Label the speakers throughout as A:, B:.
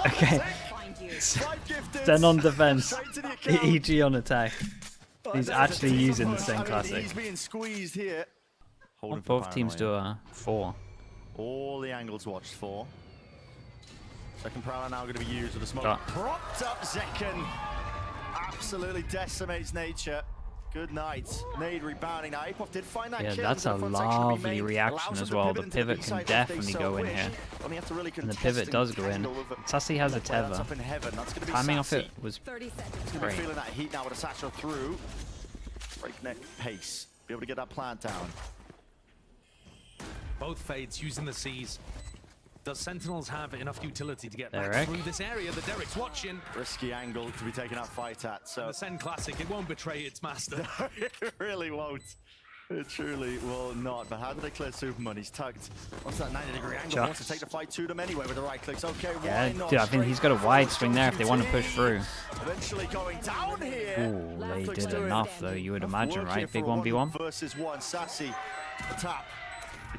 A: Okay. Then on defense, EG on attack. He's actually using the same classic.
B: He's being squeezed here.
A: Both teams do a 4.
B: All the angles watched for. Second prowler now going to be used with the smoke. Propped up Zekken. Absolutely decimates nature. Good night. Nade rebounding. Now Apov did find that kill.
A: That's a lovely reaction as well. The pivot can definitely go in here. And the pivot does go in. Sassy has a tether. Timing off it was great.
B: Feeling that heat now with a satchel through. Breakneck pace. Be able to get that plant down.
C: Both fades using the C's. Does Sentinels have enough utility to get back through this area that Derek's watching?
B: Risky angle to be taking out fight at. So
C: the Sen Classic, it won't betray its master.
B: It really won't. It truly will not. But how do they clear Superman? He's tugged. What's that 90-degree angle? Wants to take the fight to them anyway with the right clicks. Okay, why not?
A: Dude, I think he's got a wide swing there if they want to push through.
B: Eventually going down here.
A: Ooh, they did enough though, you would imagine, right? Big 1v1
B: versus 1. Sassy, the tap.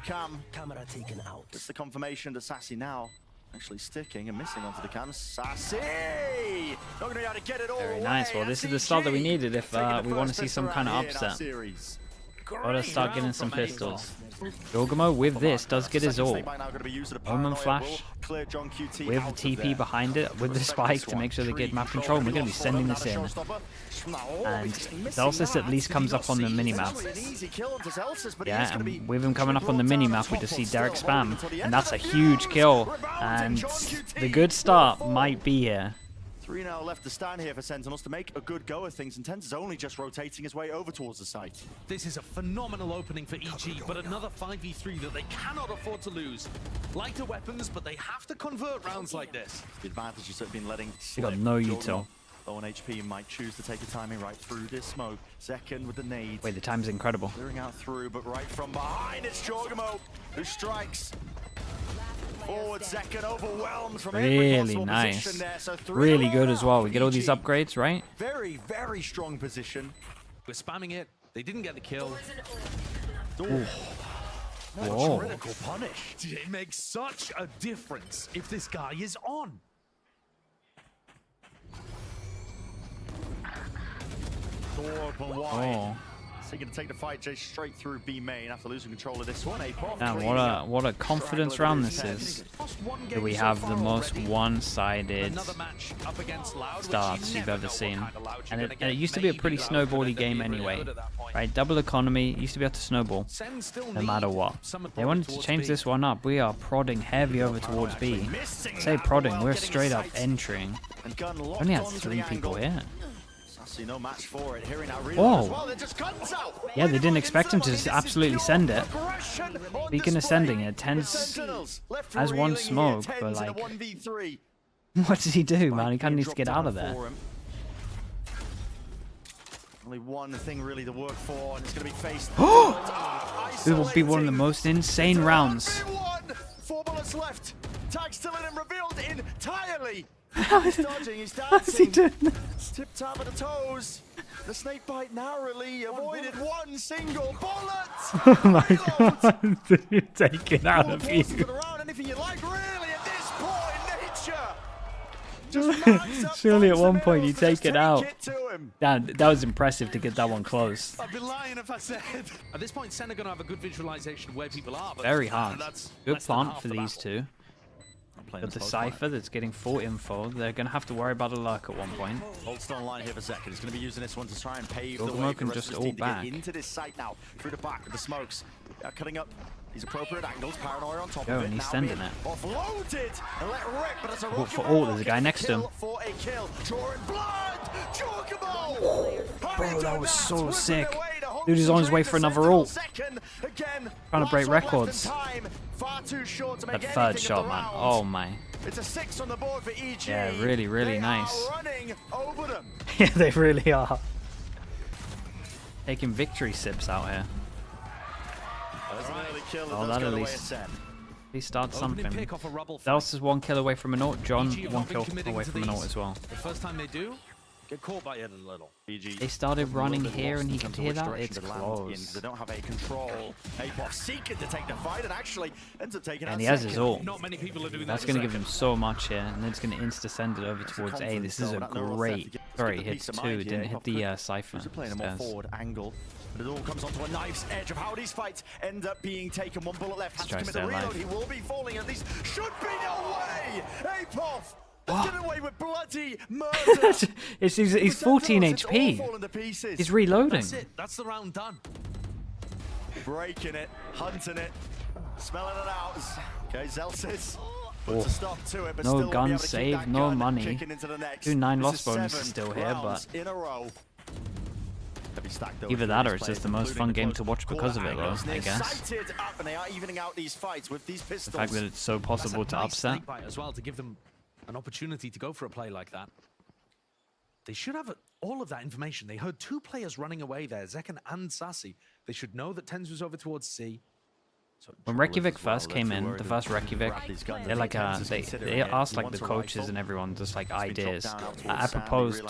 B: Camera taken out. It's the confirmation that Sassy now actually sticking and missing onto the cam. Sassy! Not going to be able to get it all.
A: Very nice. Well, this is the start that we needed if we want to see some kind of upset. Gotta start getting some pistols. Jorgamo with this does get his ult. Omen flash with the TP behind it, with the spike to make sure they get map control. We're going to be sending this in. And Zelsis at least comes up on the minimap. Yeah, and with him coming up on the minimap, we just see Derek spam. And that's a huge kill. And the good start might be here.
B: 3 now left to stand here for Sentinels to make a good go of things, and Tens is only just rotating his way over towards the site.
C: This is a phenomenal opening for EG, but another 5v3 that they cannot afford to lose. Lighter weapons, but they have to convert rounds like this.
B: The advantage is that been letting
A: he got no util.
B: Low on HP, might choose to take the timing right through this smoke. Zekken with the nade.
A: Wait, the time's incredible.
B: Clearing out through, but right from behind, it's Jorgamo who strikes. Forward Zekken overwhelmed from
A: really nice. There. So really good as well. We get all these upgrades, right?
B: Very, very strong position.
C: We're spamming it. They didn't get the kill.
A: Whoa.
B: Critical punish.
C: It makes such a difference if this guy is on.
B: Door open wide. So you're going to take the fight just straight through B main after losing control of this one.
A: Damn, what a confidence round this is. Do we have the most one-sided starts you've ever seen? And it used to be a pretty snowbally game anyway, right? Double economy, used to be able to snowball no matter what. They wanted to change this one up. We are prodding heavy over towards B. Say prodding, we're straight up entering. Only had 3 people here.
B: No match for it.
A: Oh, yeah, they didn't expect him to absolutely send it. Speaking of sending it, Tens has one smoke, but like, what does he do, man? He kind of needs to get out of there.
B: Only one thing really to work for, and it's going to be faced.
A: It will be one of the most insane rounds.
B: 4 bullets left. Tag still in him, revealed entirely.
A: How's he doing this?
B: Tip top of the toes. The snake bite narrowly avoided one single bullet.
A: Oh my god, dude, take it out of you.
B: Anything you like, really, at this point, nature.
A: Surely at one point you take it out. Damn, that was impressive to get that one close.
C: I'd be lying if I said. At this point, Sen are going to have a good visualization of where people are. But
A: very hard. Good plant for these two. But the Cypher that's getting full info, they're going to have to worry about a lurk at one point.
B: Holds on line here for Zekken. He's going to be using this one to try and pave the way for the rest of his team to get into this site now. Through the back with the smokes. Cutting up these appropriate angles. Paranoia on top of it.
A: And he's sending it.
B: Offloaded and let rip, but it's a
A: for all, there's a guy next to him.
B: For a kill. Drawing blood.
A: Bro, that was so sick. Dude is on his way for another ult. Trying to break records. That third shot, man. Oh my.
B: It's a 6 on the board for EG.
A: Yeah, really, really nice.
B: Running over them.
A: Yeah, they really are. Taking victory sips out here. Oh, that at least start something. Zelsis is 1 kill away from an ult. John, 1 kill away from an ult as well.
C: The first time they do, get caught by it a little.
A: They started running here and he could hear that. It's
B: They
A: close.
B: don't have a control. Apoff seeking to take the fight and actually ends up taking out
A: And he has his
B: second.
A: ult.
C: Not many people are doing
A: That's
C: that.
A: going to give him so much here. And then it's going to insta-send it over towards A. This is a great... Sorry, hit 2. Didn't hit the Cypher.
B: Who's playing a more forward angle. But it all comes onto a knife's edge of how these fights end up being taken. 1 bullet left. Has to commit the reload. He will be falling at least. Should be no way! Apoff! Get away with bloody murder!
A: he's 14 HP. He's reloading.
C: That's it. That's the round done.
B: Breaking it, hunting it, smelling it out. Okay, Zelsis puts a stop to it, but
A: No
B: still
A: gun
B: be able to keep
A: save,
B: that
A: no
B: gun
A: money.
B: kicking into the next.
A: 2-9
B: This
A: loss
B: is
A: bonus is
B: 7
A: still here,
B: rounds
A: but
B: in a row. Heavy stack though
A: either
B: for
A: that
B: these
A: or it's
B: players,
A: just the most fun
B: including
A: game
B: the
A: to watch
B: close
A: because of it, though,
B: angles.
A: I
B: They're
A: guess.
B: sighted up and they are evening out these fights with these pistols.
A: The fact that it's so possible
C: That's
A: to
C: a nice
A: upset.
C: snake bite as well to give them an opportunity to go for a play like that. They should have all of that information. They heard 2 players running away there, Zekken and Sassy. They should know that Tens was over towards C. So
A: When Reykjavik first came in, the first Reykjavik, they're like they asked like the coaches and everyone just like ideas. I proposed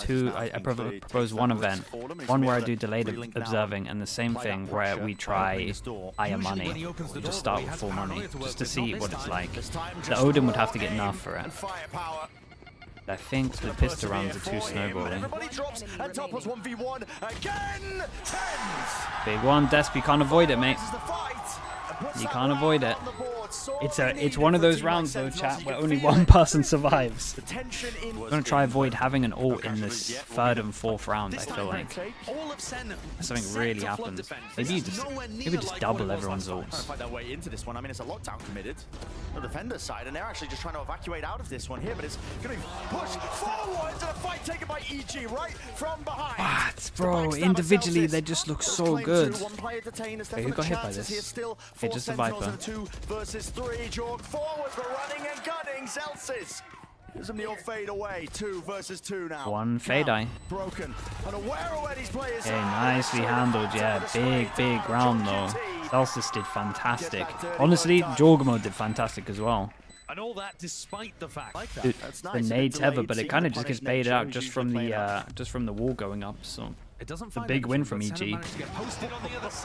A: one event, one where I do delayed observing, and the same thing where we try higher money, just start with full money, just to see what it's like. The Odin would have to get nerfed for it. I think the pistol rounds are too snowballing.
B: Everybody drops and Topples 1v1 again. Tens.
A: Big one, Desp, you can't avoid it, mate.
B: This is the fight.
A: You can't avoid it. It's one of those rounds though, chat, where only one person survives. I'm gonna try avoid having an ult in this 3rd and 4th round. I feel like something really happens. Maybe just double everyone's ults.
B: Fight their way into this one. I mean, it's a lockdown committed. The defender's side, and they're actually just trying to evacuate out of this one here, but it's going to be pushed forward to the fight taken by EG right from behind.
A: What, bro? Individually, they just look so good. Okay, who got hit by this? Okay, just a Viper.
B: 2 versus 3. Jorg forwards, but running and gunning. Zelsis gives them the old fade away. 2 versus 2 now.
A: One fade eye.
B: Broken. Unaware of where these players
A: Okay, nicely handled. Yeah, big round though. Celsius did fantastic. Honestly, Jorgamo did fantastic as well.
C: And all that despite the fact
A: Dude, the nades ever, but it kind of just gets baited out just from the wall going up. So
C: it doesn't
A: a big win from EG.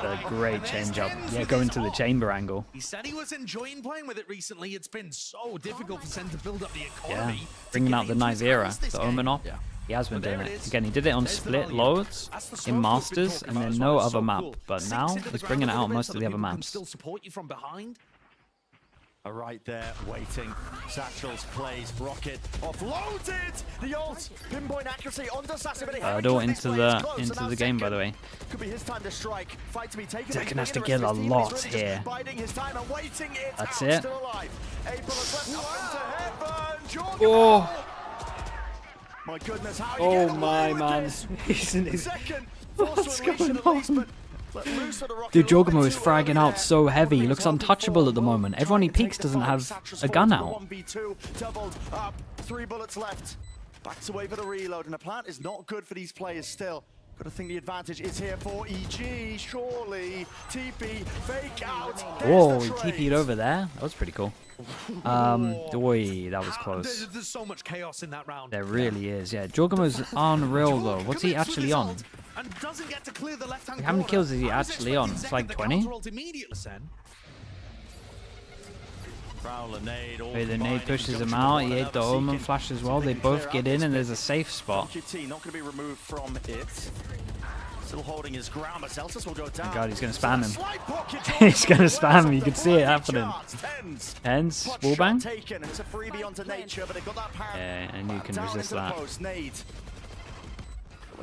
A: A great change up. Yeah, going to the chamber angle.
C: He said he was enjoying playing with it recently. It's been so difficult for Sen to build up the
A: Yeah,
C: economy.
A: bringing out the Nivera, the Omen op.
C: Yeah.
A: He has been doing it. Again, he did it on Split loads, in Masters, and then no other map. But now, he's bringing it out on most of the other maps.
C: Still support you from behind.
B: Right there, waiting. Satchels plays rocket offloaded. The ult pinpoint accuracy onto Sassy.
A: Third ult into the game, by the way.
B: Could be his time to strike. Fight to be taken.
A: Zekken has to kill a lot here.
B: Biding his time and waiting it
A: That's
B: out.
A: it.
B: Still alive. 8 bullets left up into heaven.
A: Oh.
B: My goodness, how are you
A: Oh
B: getting
A: my
B: away with
A: man.
B: this?
A: Zekken,
B: What's
A: going on? Dude, Jorgamo is fragging out so heavy. He looks untouchable at the moment. Everyone he peeks doesn't have a gun out.
B: 1v2, doubled up, 3 bullets left. Backs away for the reload, and the plant is not good for these players still. Got to think the advantage is here for EG, surely. TP, fake out.
A: Whoa, he TP'd over there. That was pretty cool. Oi, that was close.
C: There's so much chaos in that round.
A: There really is, yeah. Jorgamo's unreal though. What's he actually on?
C: And doesn't get to clear the left-hand
A: How many kills is he actually on? It's like 20? Okay, the nade pushes him out. He ate the Omen flash as well. They both get in and there's a safe spot.
B: QT not going to be removed from it. Still holding his ground, but Celsius will go down.
A: Oh God, he's going to spam him. He's going to spam him. You can see it happening. Hence, wallbang. Yeah, and you can resist that.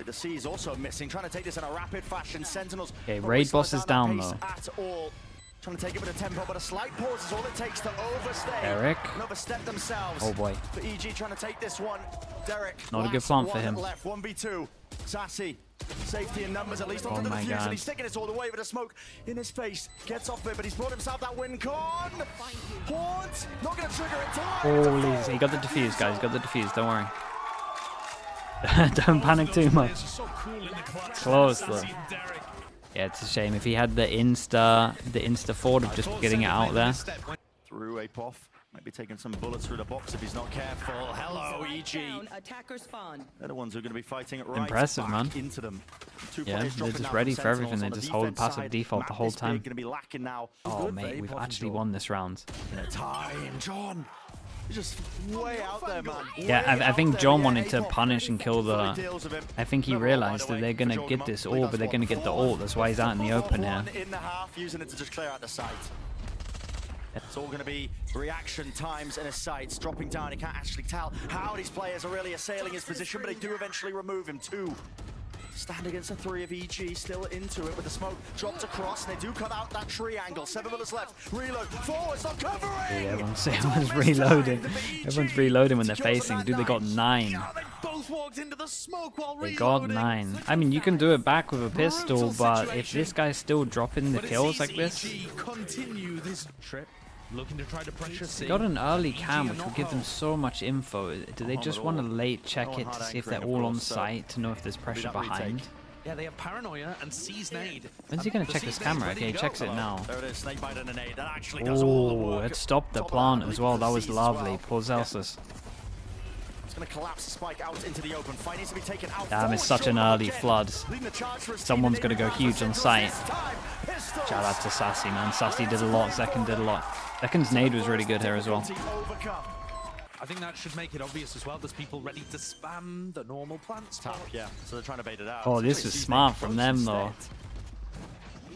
B: The C is also missing, trying to take this in a rapid fashion. Sentinels.
A: Okay, raid boss is down though.
B: Trying to take it with a tempo, but a slight pause is all it takes to overstay.
A: Derek.
B: And overstep themselves.
A: Oh boy.
B: For EG trying to take this one. Derek.
A: Not a good plant for him.
B: Left, 1v2. Sassy. Safety in numbers, at least onto the defuse, and he's sticking it all the way with a smoke in his face. Gets off it, but he's brought himself that win con. Haunt, not going to trigger it.
A: Holy, he got the defuse, guys. He got the defuse. Don't worry. Don't panic too much. Close though. Yeah, it's a shame. If he had the insta forward of just getting it out there.
B: Through Apoff. Might be taking some bullets through the box if he's not careful. Hello, EG.
D: Attacker spawn.
B: They're the ones who are going to be fighting right
A: Impressive,
B: back
A: man.
B: into them.
A: Yeah, they're just ready for everything. They just hold passive default the whole time.
B: Going to be lacking now.
A: Oh, mate, we've actually won this round.
B: Time, John. He's just way out there, man.
A: Yeah, I think John wanted to punish and kill the... I think he realized that they're going to get this ult, but they're going to get the ult. That's why he's out in the open here.
B: In the half, using it to just clear out the site. It's all going to be reaction times in his sights, dropping down. He can't actually tell how these players are really assailing his position, but they do eventually remove him too. Stand against a 3 of EG, still into it with the smoke dropped across, and they do cut out that triangle. 7 minutes left. Reload. Forwards not covering.
A: Yeah, everyone's reloading. Everyone's reloading when they're facing. Dude, they got 9.
B: They both walked into the smoke while
A: They got
B: reloading.
A: 9. I mean, you can do it back with a pistol, but if this guy's still dropping the kills like this,
C: Continue this trip. Looking to try to pressure C.
A: got an early cam, which will give them so much info. Do they just want to late check it to see if they're all on site to know if there's pressure behind?
C: Yeah, they have paranoia and sees nade.
A: When's he going to check his camera? Okay, he checks it now.
B: There it is, snake bite and a nade. That actually does all the
A: Oh,
B: work.
A: it stopped the plant as well. That was lovely. Poor Zelsus.
B: It's going to collapse the spike out into the open. Fight needs to be taken out.
A: Damn, it's such an early flood. Someone's going to go huge on site. Shout out to Sassy, man. Sassy did a lot. Second did a lot. Second's nade was really good here as well.
C: I think that should make it obvious as well. There's people ready to spam the normal plants.
B: Tap, yeah. So they're trying to bait it out.
A: Oh, this was smart from them, though.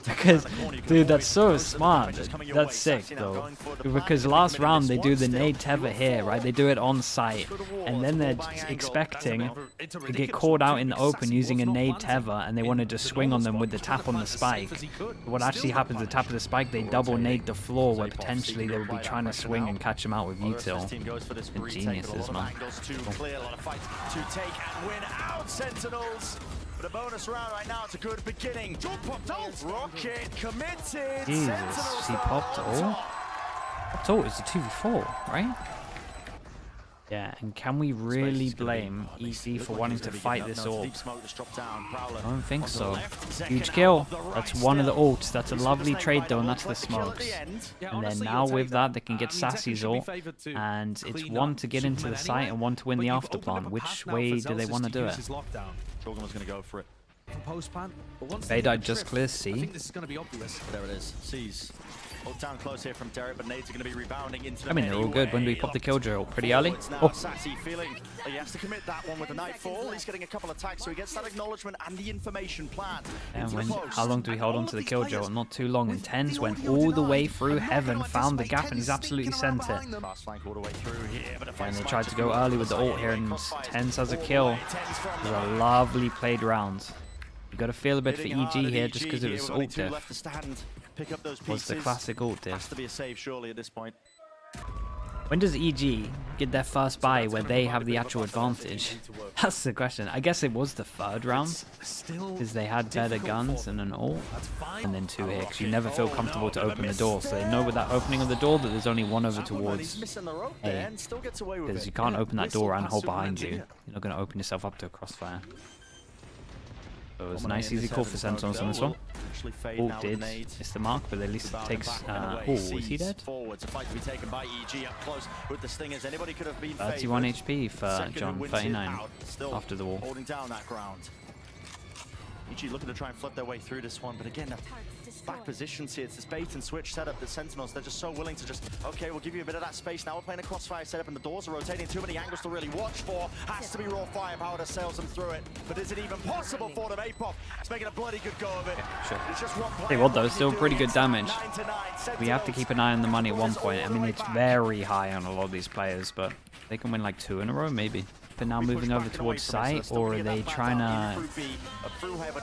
A: Because, dude, that's so smart. That's sick, though. Because last round they do the nade tether here, right? They do it on site, and then they're just expecting to get caught out in the open using a nade tether, and they wanted to swing on them with the tap on the spike. What actually happens at the tap of the spike, they double nade the floor, where potentially they would be trying to swing and catch them out with util. They're geniuses, man.
B: Clear, a lot of fights to take and win out, Sentinels. The bonus round right now, it's a good beginning. Rocket committed.
A: Jesus, he popped all? Popped all is a 2v4, right? Yeah, and can we really blame EC for wanting to fight this ult? I don't think so. Huge kill. That's one of the ults. That's a lovely trade though, and that's the smokes. And then now with that, they can get Sassy's ult, and it's one to get into the site and one to win the afterplant. Which way do they want to do it?
B: Jorgen was going to go for it.
A: Vaydite just clears C.
C: I think this is going to be obvious.
B: There it is. C's. Hold down close here from Derek, but nades are going to be rebounding into the
A: I mean, they're all good. When do we pop the killjoy ult? Pretty early? Oh.
B: Sassy feeling like he has to commit that one with the nightfall. He's getting a couple of tags, so he gets that acknowledgement and the information planned.
A: And how long do we hold on to the killjoy ult? Not too long. And Tens went all the way through heaven, found the gap, and he's absolutely sent it. And they tried to go early with the ult here, and Tens has a kill. It was a lovely played round. You got to feel a bit for EG here just because it was ult diff. Was the classic ult diff.
B: Has to be a save surely at this point.
A: When does EG get their first buy where they have the actual advantage? That's the question. I guess it was the third round because they had better guns and an ult, and then 2 hits. You never feel comfortable to open the door, so they know with that opening of the door that there's only one over towards A, because you can't open that door and hold behind you. You're not going to open yourself up to a crossfire. So it was a nice easy call for Sentinels on this one. Ult did miss the mark, but at least it takes... oh, is he dead? 31 HP for John, 39 after the wall.
B: Holding down that ground. EG looking to try and flip their way through this one, but again, back positions here. It's this bait and switch setup. The Sentinels, they're just so willing to just, okay, we'll give you a bit of that space. Now we're playing a crossfire setup and the doors are rotating. Too many angles to really watch for. Has to be raw firepower that sails them through it. But is it even possible for them? Apop is making a bloody good go of it.
A: Sure.
B: It's just one
A: Hey, what though? Still pretty good damage. We have to keep an eye on the money at one point. I mean, it's very high on a lot of these players, but they can win like 2 in a row, maybe. But now moving over towards site, or are they trying to...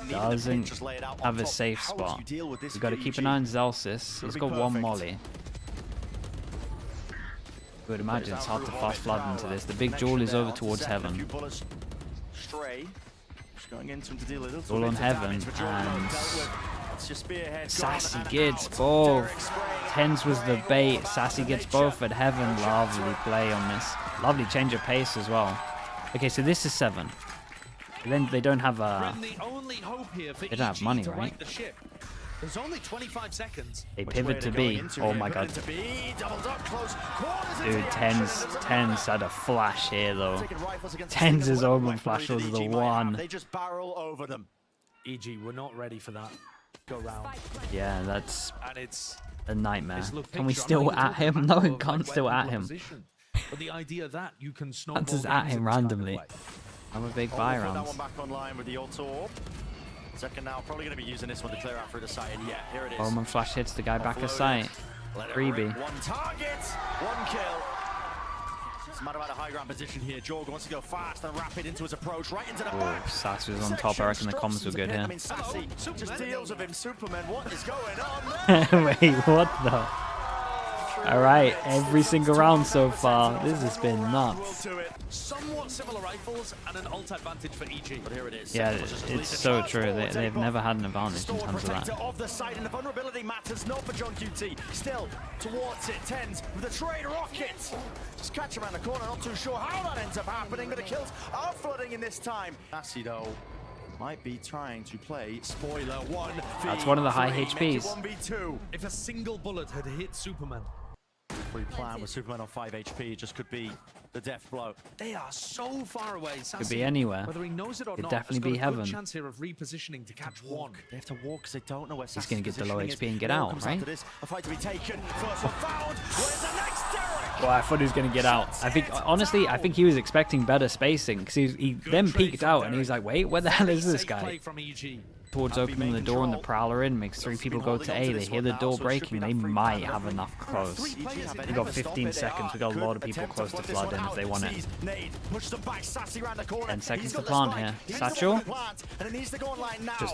A: Doesn't have a safe spot. We've got to keep an eye on Zelsus. He's got 1 molly. I would imagine it's hard to fast flood into this. The big jewel is over towards heaven. All on heaven, and Sassy gets both. Tens was the bait. Sassy gets both at heaven. Lovely play on this. Lovely change of pace as well. Okay, so this is 7. Then they don't have they don't have money, right?
C: There's only 25 seconds.
A: They pivot to B. Oh my god. Dude, Tens had a flash here though. Tens' open flash was the one.
B: They just barrel over them.
C: EG, we're not ready for that. Go round.
A: Yeah, that's
C: And it's
A: a nightmare.
C: look
A: Can we
C: picture. I'm
A: still
C: not even
A: at him?
C: talking
A: No,
C: about
A: we
C: like
A: can't still
C: when
A: at
C: people
A: him.
C: position. But the idea that you can snowball
A: Just at
C: games
A: him
C: in this kind of
A: randomly.
C: way.
A: I'm a big
B: Oh,
A: buy
B: we'll put that
A: rounds.
B: one back online with the auto orb. Second now, probably going to be using this one to clear out through the side. And yeah, here it is.
A: Omen flash hits the guy back of
B: Offloaded.
A: sight.
B: Let it
A: Freebie.
B: rip. One target, one kill. It's a matter about a high ground position here. Jorg wants to go fast and rapid into his approach, right into the
A: Oh,
B: back.
A: Sassy was on top. I reckon the comms were good
B: I
A: here.
B: mean, Sassy just deals with him. Superman, what is going on?
A: Wait, what the? Alright, every single round so far. This has been nuts.
C: Somewhat similar rifles and an alt advantage for EG.
B: But here it is.
A: Yeah,
B: Sentinels just lead
A: it's
B: the
A: so
B: charge
A: true.
B: forward,
A: They've
B: take off.
A: never had an advantage in
B: Stalwart
A: terms of
B: protector
A: that.
B: of the side, and the vulnerability matters not for John QT. Still towards it, Tens with a trade rocket. Just catch around the corner, not too sure how that ends up happening, but the kills are flooding in this time. Sassy though might be trying to play spoiler 1v3.
A: That's one of the high
B: make it
A: HPs.
B: 1v2.
C: If a single bullet had hit Superman,
B: Pre-plan with Superman on 5 HP, it just could be the death blow.
C: they are so far away.
A: Could
C: Sassy,
A: be anywhere.
C: whether he knows it or
A: Could
C: not,
A: definitely
C: has got
A: be
C: a good
A: heaven.
C: chance here of repositioning to catch one.
B: They have to walk because they don't know where
A: He's gonna get the low
B: Sassy's
A: HP and get
B: positioning is.
A: out,
B: Comes
A: right?
B: after this, a fight to be taken. First one found. Where's the next Derek?
A: Well, I thought he was going to get out. I think, honestly, I think he was expecting better spacing because he then peeked out and he was like, wait, where the hell is this
C: Safe play
A: guy?
C: from EG.
A: Towards opening the door and the Prowler in, makes 3 people go to A. They hear the door breaking. They might have enough close. We got 15 seconds. We got a lot of people close to flood in if they want it. 10 seconds to plant here. Satchel?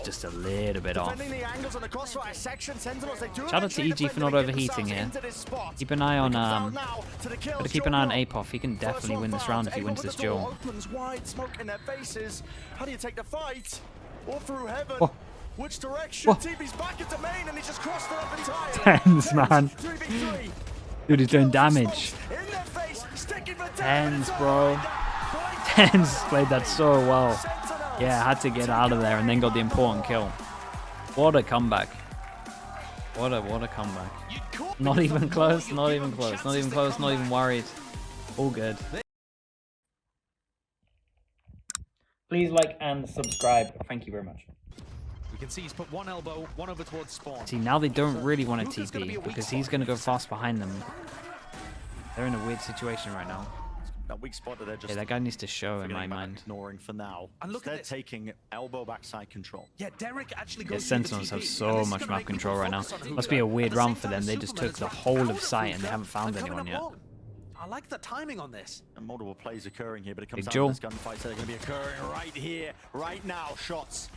A: Just a little bit off. Shout out to EG for not overheating here. Keep an eye on gotta keep an eye on Apoff. He can definitely win this round if he wins this duel.
B: How do you take the fight? Or through heaven?
A: Oh.
B: Which direction?
A: Oh.
B: TB's back into main and he just crossed it up entirely.
A: Tens, man.
B: 3v3.
A: Dude, he's doing damage.
B: In their face, sticking for
A: Tens, bro. Tens played that so well. Yeah, had to get out of there and then got the important kill. What a comeback. What a comeback. Not even close, not even close, not even close, not even worried. All good. Please like and subscribe. Thank you very much.
C: You can see he's put one elbow, one over towards spawn.
A: See, now they don't really want to TP because he's going to go fast behind them. They're in a weird situation right now.
B: That weak spot that they're just
A: Yeah, that guy needs to show in my
B: forgetting about
A: mind.
B: ignoring for now.
C: And look at
B: They're
C: this.
B: taking elbow backside control.
C: Yeah, Derek actually
A: Yeah,
C: goes for the
A: Sentinels have
C: TP,
A: so
C: and this is
A: much
C: gonna
A: map
C: make people
A: control right now.
C: focus on
A: Must
C: Hoover.
A: be a
C: At
A: weird
C: the
A: run
C: same
A: for
C: time,
A: them. They just
C: Superman's
A: took the
C: got
A: whole of
C: counter
A: site and they
C: Hoover
A: haven't found
C: and coming
A: anyone yet.
C: along. I like the timing on this.
B: And multiple plays occurring here, but it comes
A: Big
B: down to
A: duel.
B: this gunfight, so they're going to be occurring right here, right now. Shots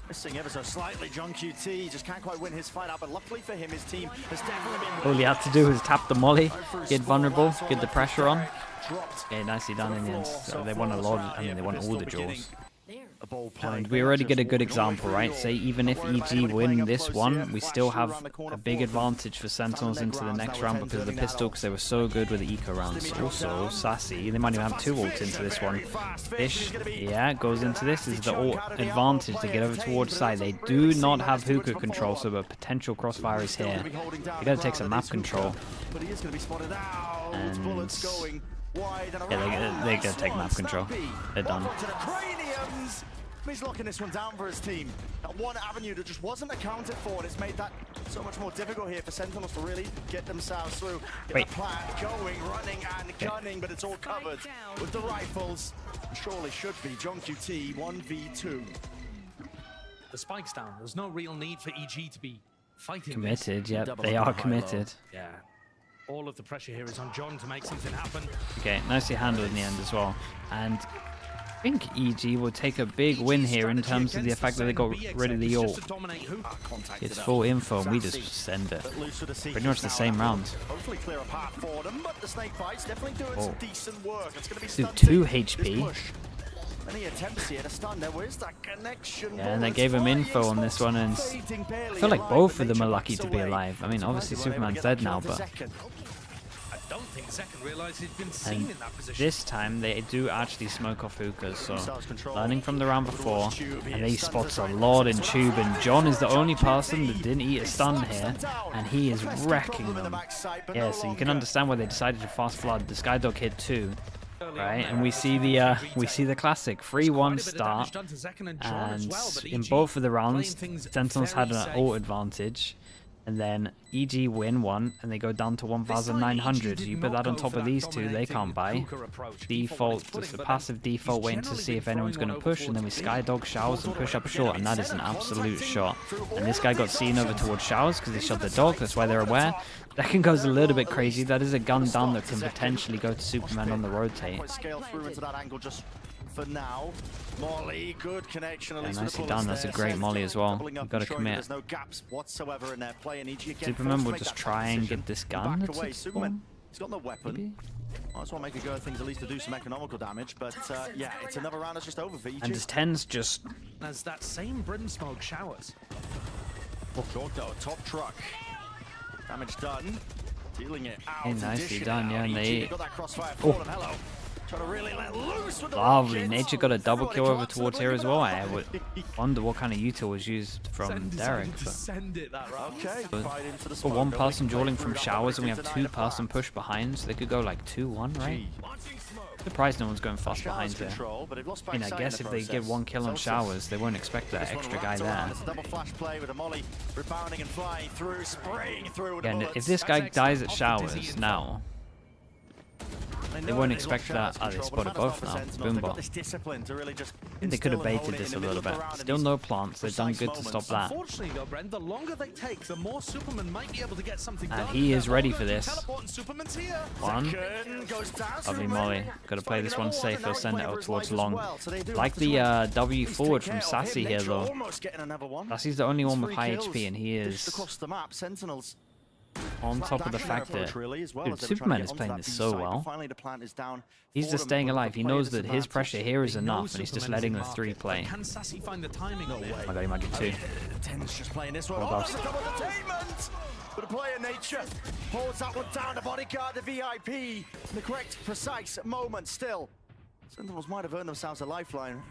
B: missing ever so slightly. John QT just can't quite win his fight out, but luckily for him, his team has definitely been.
A: All he had to do was tap the molly, get vulnerable,
B: Spawn,
A: get the pressure on.
B: dropped
A: Okay, nicely done in the end. So they won a lot. I mean, they won all the duels.
B: A bold play.
A: And we already get a good example, right? Say even if EG win this one, we still have a big advantage for Sentinels into the next round because of the pistol, because they were so good with the eco rounds. Also, Sassy, they might even have 2 ults into this one. Fish, yeah, goes into this. This is the ult advantage to get over towards side. They do not have hookah control, so a potential crossfire is here. You gotta take some map control.
B: But he is going to be spotted out.
A: And
B: Bullets going wide and
A: yeah, they're gonna take map control. They're done.
B: To the craniums. He's locking this one down for his team. That one avenue that just wasn't accounted for, and it's made that so much more difficult here for Sentinels to really get themselves through. Get
A: Wait.
B: the plan going, running and gunning, but it's all covered with the rifles. Surely should be John QT 1v2.
C: The spike's down. There's no real need for EG to be fighting
A: Committed,
C: this.
A: yep,
B: Double
A: they
B: up
A: are
B: on high
A: committed.
C: Yeah. All of the pressure here is on John to make something happen.
A: Okay, nicely handled in the end as well. And I think EG will take a big win here in terms of the fact that they got rid of the ult. It's full info and we just send it. Pretty much the same round.
B: Hopefully clear a path for them, but the snake bites definitely doing some decent work. It's going to be
A: Dude,
B: stunting
A: 2 HP.
B: push. Any attempts here to stun there? Where's that connection?
A: Yeah, and they gave him info on this one, and I feel like both of them are lucky to be alive. I mean, obviously Superman's dead now, but
C: I don't think Zekken realized he'd been seen
A: And
C: in that position.
A: this time they do actually smoke off hookahs, so learning from the round before, and he spots a lot in tube, and John is the only person that didn't eat a stun here, and he is wrecking them. Yeah, so you can understand why they decided to fast flood. The Skydog hit 2, right? And we see the classic 3-1 start, and in both of the rounds, Sentinels had an ult advantage. And then EG win 1, and they go down to 1,900. You put that on top of these two, they can't buy. Default, just a passive default, waiting to see if anyone's going to push, and then we Skydog Showers and push up short, and that is an absolute shot. And this guy got seen over towards Showers because he shot the dog, that's why they're aware. Second goes a little bit crazy. That is a gun down that can potentially go to Superman on the rotate.
B: Scale through into that angle just for now. Molly, good connection. At least
A: nicely done. That's a great molly as well. You've got to commit.
B: There's no gaps whatsoever in their play, and EG again
A: Superman will just try and get this gun.
B: Superman, he's got no weapon. I just want to make a go of things at least to do some economical damage, but yeah, it's another round that's just over for EG.
A: And his 10's just...
C: As that same Brimsmoke Showers.
B: Shorto, top truck. Damage done. Dealing it out.
A: Hey, nicely done, yeah, and they...
B: Got that crossfire fallen. Hello. Trying to really let loose with the
A: Lovely.
B: rockets.
A: Nature got a double kill over towards here as well. I would wonder what kind of util was used from Derek.
C: Send it that round.
B: Okay.
A: For one person dueling from Showers, and we have 2-person push behind, so they could go like 2-1, right? Surprised no one's going fast behind here. I mean, I guess if they get 1 kill on Showers, they won't expect that extra guy there. Again, if this guy dies at Showers now, they won't expect that. Oh, they spotted both now. Boombot. I think they could have baited this a little bit. Still no plants. They've done good to stop that.
C: Unfortunately, though, Brent, the longer they take, the more Superman might be able to get something done.
A: And he is ready for this.
C: Superman's here.
A: One. Lovely molly. Got to play this one safe. They'll send it out towards long. Like the W forward from Sassy here, though. Sassy's the only one with high HP, and he is on top of the fact that, dude, Superman is playing this so well. He's just staying alive. He knows that his pressure here is enough, and he's just letting the 3 play.
C: Can Sassy find the timing?
A: Oh my god, he might get 2.
B: Ten's just playing this one. Oh, double detainment! But the player Nature holds that one down to bodyguard the VIP. In the correct, precise moment still. Sentinels might have earned themselves a lifeline.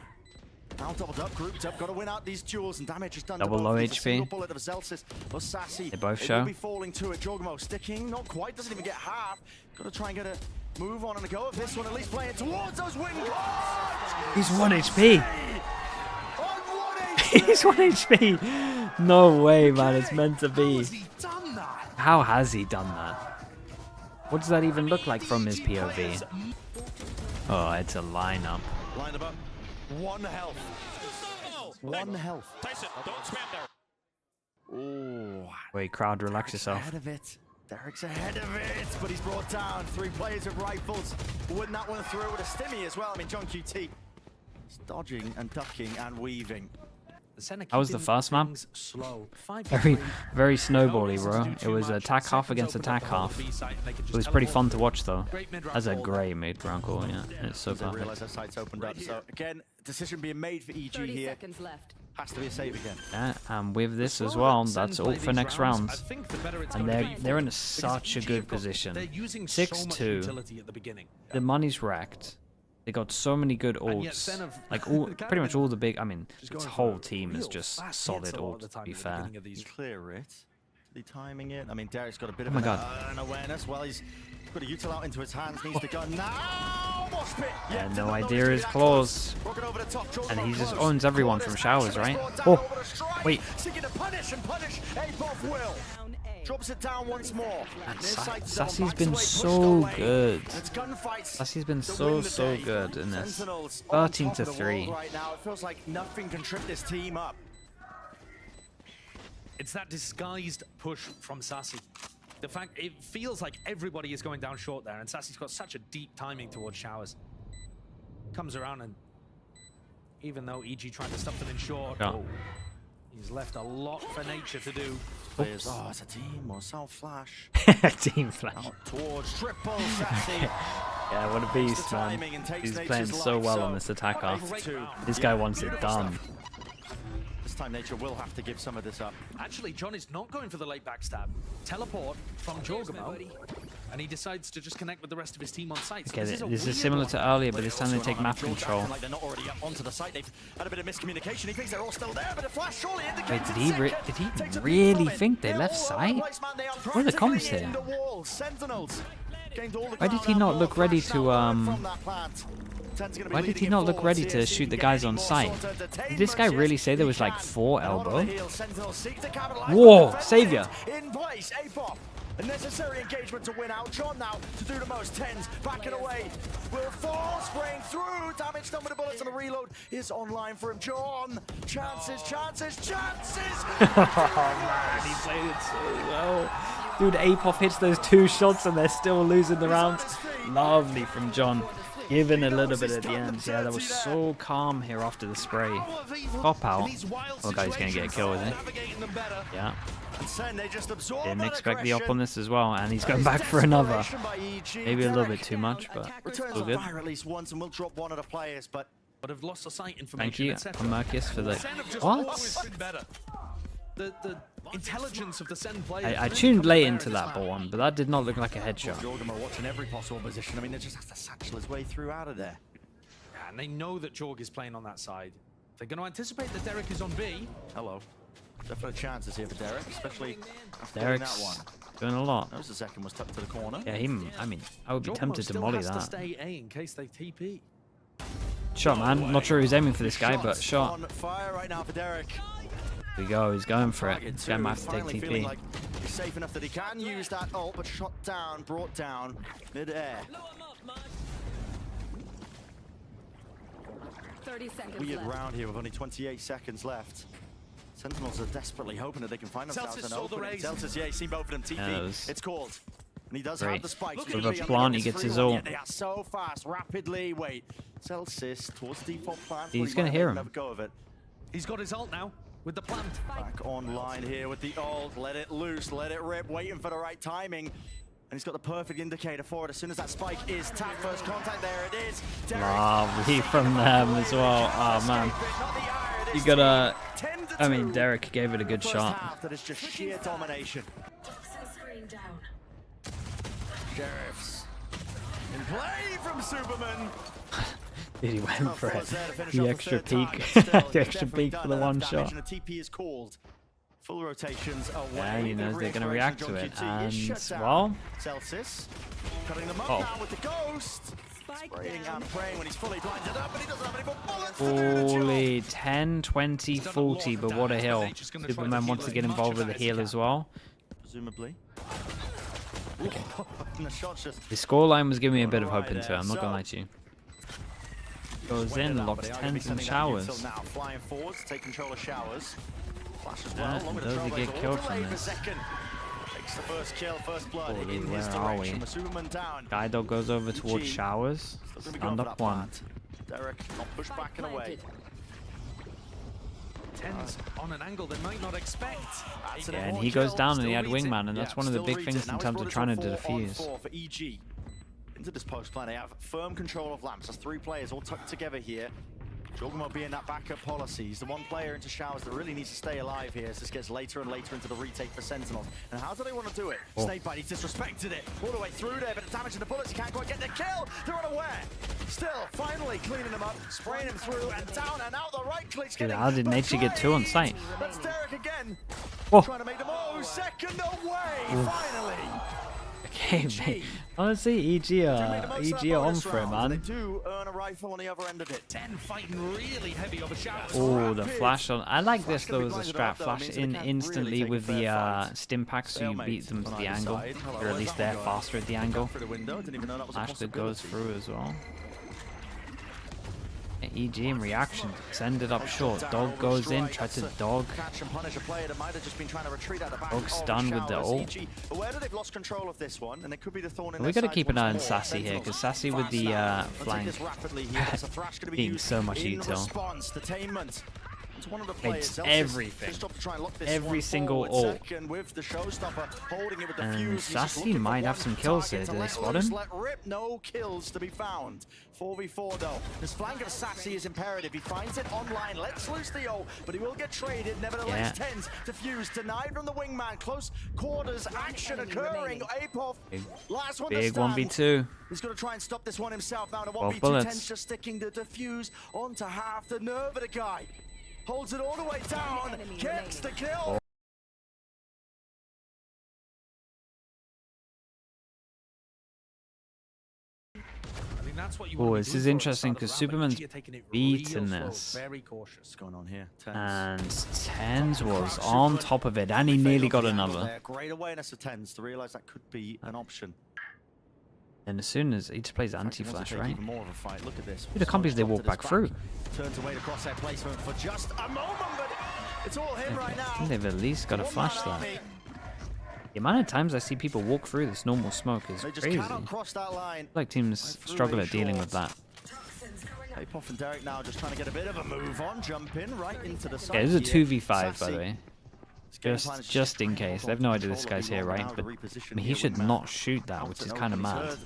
B: Now doubled up, grouped up, got to win out these duels, and damage is done.
A: Double low HP.
B: Bullet of Zelsis or Sassy.
A: They both show.
B: Will be falling to it. Jorgmo sticking, not quite, doesn't even get half. Got to try and get a move on and a go of this one, at least playing towards those win cards.
A: He's 1 HP. He's 1 HP. No way, man. It's meant to be. How has he done that? What does that even look like from his POV? Oh, it's a lineup.
B: Line them up. 1 health. 1 health.
D: Tyson, don't spam there.
B: Oh.
A: Wait, crowd, relax yourself.
B: Ahead of it. Derek's ahead of it, but he's brought down 3 players with rifles. Wouldn't that one through with a stimmy as well? I mean, John QT is dodging and ducking and weaving.
A: How was the first map? Very snowbally, bro. It was attack half against attack half. It was pretty fun to watch, though. That's a great mid ground call, yeah. It's so
B: They realize
A: perfect.
B: their sights opened up. So again, decision being made for EG here. Has to be a save again.
A: Yeah, and with this as well, that's all for next round. And they're in such a good position. 6-2. The money's wrecked. They got so many good ults. Like pretty much all the big. I mean, this whole team is just solid ult. To be fair.
B: Clear it. The timing it. I mean, Derek's got a bit of an awareness. Well, he's put a util out into his hands. Needs to go now.
A: Yeah, no idea his claws. And he just owns everyone from Showers, right? Oh, wait.
B: Seeking to punish and punish. both will. Drops it down once more.
A: Sassy's been so good. Sassy's been so good in this. 13-3.
B: Right now, it feels like nothing can trip this team up.
C: It's that disguised push from Sassy. The fact it feels like everybody is going down short there, and Sassy's got such a deep timing towards Showers. Comes around, and even though EG tried to stuff them in short, he's left a lot for Nature to do.
B: Players, oh, it's a team or self flash.
A: Team flash.
B: Out towards triple Sassy.
A: Yeah, what a beast, man. He's playing so well on this attack off. This guy wants it done.
B: This time Nature will have to give some of this up.
C: Actually, John is not going for the late backstab. Teleport from Jorgamo. And he decides to just connect with the rest of his team on site. So
A: Okay, this
C: weird
A: is similar
C: one.
A: to earlier, but this time they take map control.
B: Like they're not already up onto the site. They've had a bit of miscommunication. He thinks they're all still there, but a flash surely
A: Wait,
B: indicates
A: did
B: it's
A: he
B: Second. Takes a peek
A: really
B: from it.
A: think they
B: They're
A: left
B: all over the
A: site?
B: place, man. They are
A: What are the comms
B: practically
A: here?
B: in the wall. Sentinels gained all the
A: Why did
B: ground
A: he
B: and
A: not
B: more
A: look ready
B: flash
A: to,
B: now from that plant. Ten's gonna be
A: Why did
B: leading
A: he
B: it
A: not look
B: forwards
A: ready
B: here,
A: to
B: see if
A: shoot
B: he
A: the
B: can
A: guys
B: get
A: on
B: any more
A: site?
B: sort of
A: Did this guy
B: entertainment.
A: really say there
B: He
A: was like
B: can.
A: 4
B: And on the
A: elbow?
B: heel, Sentinels seek to capitalize,
A: Whoa,
B: but defend
A: savior.
B: it in place. A-pop. A necessary engagement to win out. John now to do the most. Tens backing away. Will fall, spraying through. Damage done with the bullets, and the reload is online for him. John, chances, chances, chances.
A: Oh man, he played it so well. Dude, Apop hits those 2 shots and they're still losing the rounds. Lovely from John. Giving a little bit at the end. Yeah, that was so calm here after the spray. Pop out. Oh, god, he's going to get a kill, isn't he? Yeah. Didn't expect the up on this as well, and he's going back for another. Maybe a little bit too much, but still good.
B: At least once, and we'll drop one of the players, but
C: have lost the sight information.
A: Thank you,
C: etc.
A: Marcus, for the...
C: Sen have just
A: What?
C: always been better. The intelligence of the Sen players.
A: I tuned late into that ball one, but that did not look like a headshot.
B: Jorgamo watching every possible position. I mean, they just have to satchel his way through out of there.
C: And they know that Jorg is playing on that side. They're going to anticipate that Derek is on B.
B: Hello. Definite chances here for Derek, especially after that
A: Derek's
B: one.
A: doing a lot.
B: Notice the second was tucked to the corner.
A: Yeah, I mean, I would be
C: Jorgamo
A: tempted to
C: still
A: molly
C: has to
A: that.
C: stay A in case they TP.
A: Shot, man. Not sure who's aiming for this guy, but shot.
B: On fire right now for Derek.
A: Here we go. He's going for it.
B: Target
A: This guy
B: two,
A: might have to take
B: finally feeling
A: TP.
B: like he's safe enough that he can use that ult, but shot down, brought down mid-air.
E: 30 seconds
B: Weird
E: left.
B: round here with only 28 seconds left. Sentinels are desperately hoping that they can find themselves an opening. Celsius, yeah, he's seen both of them TP.
A: Yeah,
B: It's called. And he does
A: great.
B: have the spikes.
A: With a plant, he gets his ult.
B: Yeah, they are so fast, rapidly. Wait, Celsius towards the default plant.
A: He's gonna hear him.
B: Have a go of it.
C: He's got his ult now with the plant.
B: Back online here with the ult. Let it loose, let it rip, waiting for the right timing. And he's got the perfect indicator for it. As soon as that spike is tapped, first contact, there it is. Derek.
A: Lovely from them as well. Oh, man. You gotta... I mean, Derek gave it a good shot.
B: That is just sheer domination. Sheriffs in play from Superman.
A: Dude, he went for it.
B: The
A: The extra peek. The extra peek for the one shot.
B: A TP is called. Full rotations away.
A: Yeah, he knows they're going to react to it. And,
B: well,
A: well...
B: Celsius cutting them up
A: Oh.
B: now with the ghost. Spraying and praying when he's fully blinded up, but he doesn't have any more bullets.
A: Holy 10, 20, 40, but what a hill. Superman wants to get involved with the heal as well.
B: Presumably. And the shot's just
A: The scoreline was giving me a bit of hope into it, I'm not going to lie to you. Goes in, locks tens and showers.
B: Now flying forwards, take control of showers. Flash as well.
A: Yeah,
B: along with
A: does
B: the
A: he get
B: trailblazer,
A: killed
B: all
A: from
B: delay
A: this?
B: for second. Takes the first kill, first blood
A: Holy,
B: in his
A: where are
B: direction.
A: we?
B: With Superman down.
A: Guy dog goes over towards showers.
B: Still gonna be going
A: Stand
B: for
A: up
B: that
A: one.
B: plant. Derek not pushed back and away.
C: Tens on an angle they might not expect.
A: Yeah, and he goes down and he had wingman, and that's one of the big things in terms of trying to defuse.
B: For EG. Into this post plan, they have firm control of lamps. There's 3 players all tucked together here. Jorgamo being that backup policy. He's the one player into showers that really needs to stay alive here as this gets later and later into the retake for Sentinels. And how do they want to do it?
A: Oh.
B: Snakebite, he's disrespected it all the way through there, but the damage to the bullets, he can't quite get the kill. They're unaware. Still, finally cleaning him up, spraying him through and down and out the right click's
A: Dude,
B: getting
A: how did Nature get 2 on site?
B: That's Derek again.
A: Oh.
B: Trying to make them second away, finally.
A: Okay, mate. Honestly, EG are on for it,
B: They
A: man.
B: do earn a rifle on the other end of it.
C: 10 fighting really heavy over showers.
A: Oh, the flash on. I like this though as a strat. Flash in instantly with the stim pack so you beat them to the angle. Or at least they're faster at the angle.
B: Through the window, didn't even know that was a
A: Flash that goes
B: possibility.
A: through as well. EG in reaction, send it up short. Dog goes in, tries to dog.
B: Catch and punish a player that might have just been trying to retreat out the back.
A: Dog's stunned with the ult.
B: Aware that they've lost control of this one, and it could be the thorn in
A: We
B: their
A: got to
B: side
A: keep an eye on
B: once more.
A: Sassy here, because
B: Sentinels
A: Sassy with the
B: fast now. They'll take
A: flank
B: this rapidly here. There's a thrash gonna be
A: being
B: used
A: so much
B: in
A: util.
B: response. Detainment. One of the
A: Played
B: players,
A: everything. Every single ult.
B: with the showstopper, holding it with the
A: And
B: fuse. He's just
A: Sassy
B: looking for
A: might have
B: one
A: some kills here.
B: target
A: Do
B: to
A: they
B: let
A: spot
B: loose,
A: him?
B: let rip. No kills to be found. 4v4 though. This flank of Sassy is imperative. He finds it online, lets loose the ult, but he will get traded. Nevertheless, tends to fuse. Denied from the wingman. Close quarters action occurring. Apov, last one to
A: Big
B: stand.
A: 1v2.
B: He's going to try and stop this one himself. Now to
A: 12
B: 1v2,
A: bullets.
B: Tens just sticking the defuse onto half. The nerve of the guy. Holds it all the way down. Gets the kill.
C: I think that's what you
A: Oh,
C: want to
A: this
C: be
A: is
C: doing for
A: interesting
C: at the
A: because
C: start of the round, but
A: Superman's
C: G are taking it
A: beaten
C: real slow,
A: this.
C: Very cautious.
B: What's going on here?
A: And Tens was on top of it, and he nearly got another.
B: Great awareness of Tens to realize that could be an option.
A: And as soon as he just plays anti-flash, right?
B: Even more of a fight. Look at this.
A: Dude, I can't believe they walk back through.
B: Turns away to crosshair placement for just a moment, but it's all him right
A: I
B: now.
A: think they've at least got a flash there. The amount of times I see people walk through this normal smoke is
B: They just
A: crazy.
B: cannot cross that line.
A: Like teams struggle at dealing with that.
B: Apov and Derek now just trying to get a bit of a move on, jump in right into the side.
A: Okay, this is a
B: here.
A: 2v5 by the way. Just in case. They have no idea this guy's here, right? But I mean, he should not shoot that, which is kind of mad.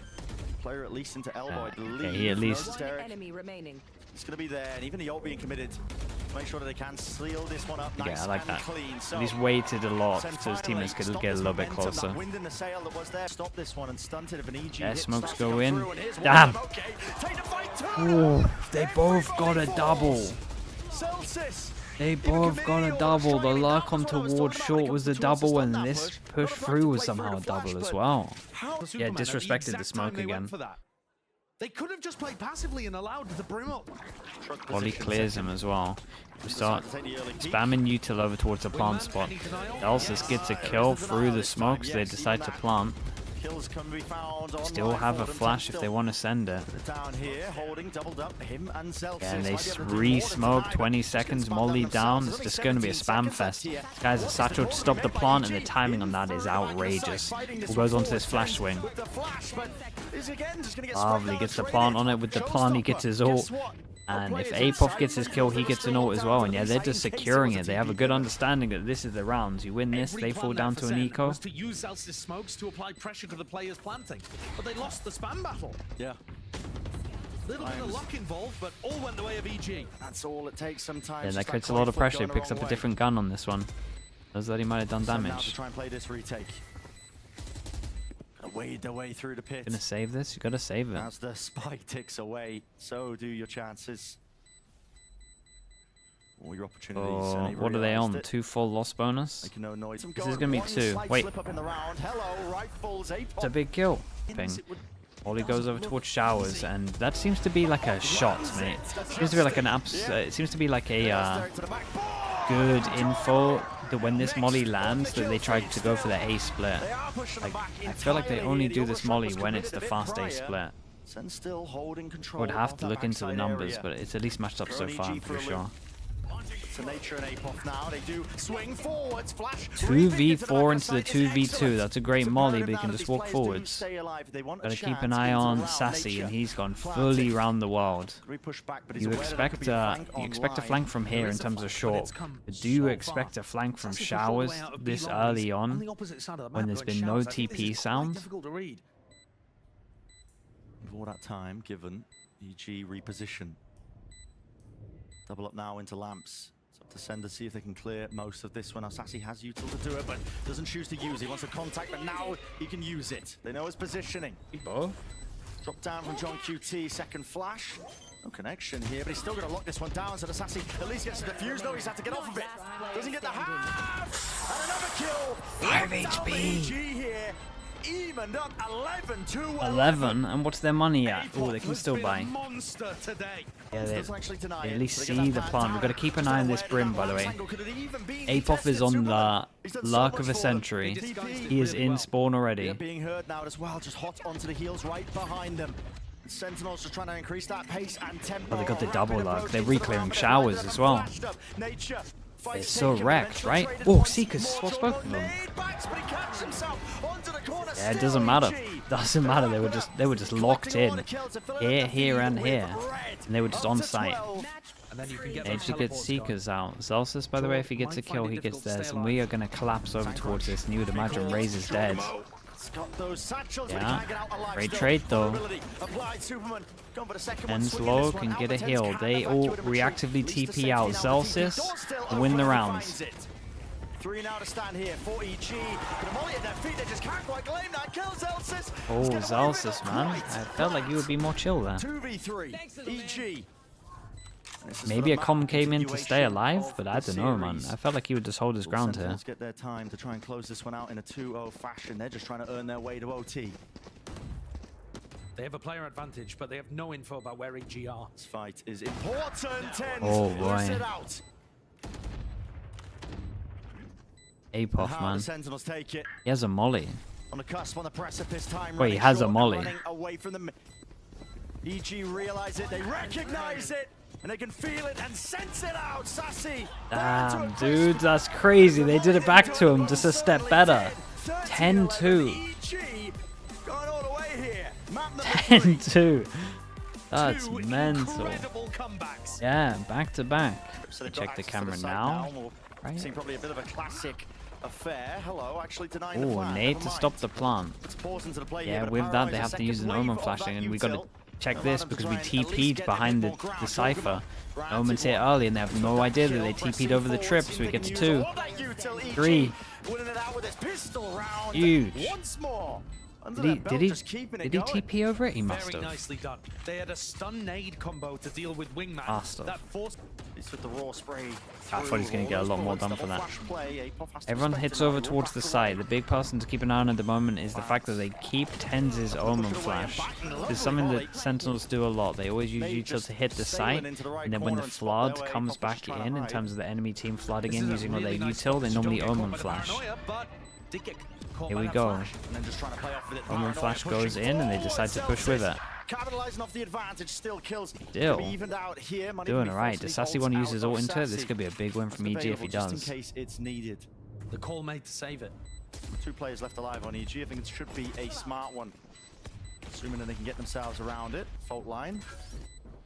B: Player at least into elbow, I believe.
A: Okay, he at least.
B: It's going to be there, and even the ult being committed. Make sure that they can seal this one up.
A: Yeah,
B: Nice
A: I like
B: and
A: that.
B: clean. So,
A: He's waited a lot so his
B: finally
A: teammates could
B: stop
A: get a
B: this
A: little bit
B: momentum,
A: closer.
B: that wind in the sail that was there. Stop this one and stunted if an EG
A: Yeah,
B: hit
A: smokes
B: starts to
A: go
B: come
A: in.
B: through, and here's one
A: Damn.
B: of them. Okay, take the fight too.
A: Oh, they both got a double.
B: Celsius.
A: They both got a double. The luck on toward short was a double, and this push through was somehow a double as well. Yeah, disrespected the smoke again.
C: They could have just played passively and allowed the brim up.
A: Wally clears him as well. We start spamming util over towards the plant spot. Elsis gets a kill through the smoke, so they decide to plant.
B: Kills can be found
A: Still have a flash if they want to send it.
B: Down here, holding, doubled up, him and Celsius.
A: And they re-smoke, 20 seconds, molly down. It's just going to be a spam fest. Guys, a satchel to stop the plant, and the timing on that is outrageous. Who goes onto this flash swing? Lovely, gets the plant on it. With the plant, he gets his ult. And if Apov gets his kill, he gets an ult as well. And yeah, they're just securing it. They have a good understanding that this is the rounds. You win this, they fall down to an eco.
C: To use Celsius smokes to apply pressure to the players planting, but they lost the spam battle.
B: Yeah.
C: Little bit of luck involved, but all went the way of EG.
B: That's all it takes sometimes.
A: Yeah, that creates a lot of pressure. He picks up a different gun on this one. Knows that he might have done
B: Now to
A: damage.
B: try and play this retake. Wade their way through the pit.
A: Gonna save this? You gotta save it.
B: As the spike ticks away, so do your chances. All your opportunities.
A: Oh, what are they on? 2 full loss bonus?
B: Making no noise.
A: This is gonna be 2. Wait. It's a big kill. Ping. Ollie goes over towards showers, and that seems to be like a shot, mate. Seems to be like an it seems to be like a good info that when this molly lands, that they try to go for the A split. Like, I feel like they only do this molly when it's the fast A split. I would have to look into the numbers, but it's at least matched up so far, for sure.
B: To nature and Apov now, they do swing forwards, flash
A: 2v4 into the 2v2. That's a great molly, but you can just walk forwards. Gotta keep an eye on Sassy, and he's gone fully round the world. You expect a flank from here in terms of short, but do you expect a flank from showers this early on when there's been no TP sound?
B: All that time given, EG reposition. Double up now into lamps. It's up to Sender, see if they can clear most of this one. Now Sassy has util to do it, but doesn't choose to use it. He wants a contact, but now he can use it. They know his positioning.
A: Both?
B: Drop down from John QT, second flash. No connection here, but he's still going to lock this one down, so the Sassy at least gets the defuse. No, he's had to get off of it. Doesn't get the half! And another kill!
A: 5 HP!
B: EG here. Evened up 11 to
A: 11, and what's their money at? Oh, they can still buy. Yeah, they at least see the plant. We've got to keep an eye on this brim, by the way. Apov is on the luck of a century. He is in spawn already.
B: Being heard now as well, just hot onto the heels right behind them. Sentinels just trying to increase that pace and tempo.
A: Oh, they got the double luck. They're re-clearing showers as well. It's so wrecked, right? Oh, Seekers swaps both of them. Yeah, it doesn't matter. Doesn't matter. They were just locked in. Here, and here. And they were just on site.
C: And then you can get
A: Nature gets Seekers out. Zelsis, by the way, if he gets a kill, he gets theirs. And we are going to collapse over towards this. And you would imagine Raze is dead. Yeah. Great trade, though. Enslow can get a heal. They all reactively TP out. Zelsis win the rounds.
B: 3 now to stand here for EG. But Molly at their feet, they just can't quite claim that kill. Zelsis.
A: Oh, Zelsis, man. I felt like you would be more chill there.
B: 2v3. EG.
A: Maybe a comm came in to stay alive, but I don't know, man. I felt like he would just hold his ground here.
B: Sentinels get their time to try and close this one out in a 2-0 fashion. They're just trying to earn their way to OT.
C: They have a player advantage, but they have no info about where EG are.
B: This fight is important. Tens
A: Oh,
B: lose
A: boy.
B: it out.
A: Apoff,
B: How
A: man.
B: the Sentinels take it.
A: He has a molly.
B: On the cusp, on the precipice, time
A: Wait, he
B: running
A: has a
B: short and
A: molly.
B: running away from them. EG realize it, they recognize it, and they can feel it and sense it out. Sassy.
A: Damn, dude, that's crazy. They did it back to him, just a step better. 10-2. 10-2. That's mental. Yeah, back to back. Check the camera now. Right.
B: Seeing probably a bit of a classic affair. Hello, actually denying the
A: Oh,
B: plan.
A: nade
B: Never
A: to
B: mind.
A: stop the plant.
B: Let's pause into the play here,
A: Yeah,
B: but
A: with that
B: Paralyze
A: they
B: a
A: have to
B: second
A: use an
B: wave
A: omen
B: of
A: flashing,
B: that
A: and we got to
B: util.
A: check
B: Allow
A: this
B: them to
A: because
B: try
A: we
B: and at least
A: TP'd
B: get
A: behind
B: their
A: the
B: ball ground.
A: Cypher.
B: Granted
A: Omen's here
B: one.
A: early and they have no idea that they TP'd over the trip, so we get to 2. 3.
B: Winning it out with his pistol round.
A: Huge.
B: Once more. Under
A: Did he,
B: their belt,
A: did he,
B: just keeping it
A: did he
B: going.
A: TP over it? He must
C: Very
A: have.
C: nicely done. They had a stun nade combo to deal with Wingman.
A: Must have.
C: That forced.
B: It's with the raw spray.
A: I thought he was going to get a lot more done for that.
B: Play.
A: Everyone hits over towards the side. The big person to keep an eye on at the moment is the fact that they keep Tenz's Omen Flash. It's something that Sentinels do a lot. They always use util to hit the site, and then when the flood comes back in terms of the enemy team flooding in using all their util, they normally Omen Flash. Here we go. Omen Flash goes in, and they decide to push with it.
B: Capitalizing off the advantage, still kills.
A: Still
B: Evened out here. Might even
A: doing
B: be
A: alright.
B: forced
A: Does
B: to
A: Sassy
B: be
A: want to use
B: out
A: his
B: of
A: ult into it? This
B: Sassy.
A: could be a big win from EG if he
B: Available just
A: does.
B: in case it's needed.
C: The call made to save it.
B: 2 players left alive on EG. I think it should be a smart one. Assuming that they can get themselves around it. Fault line.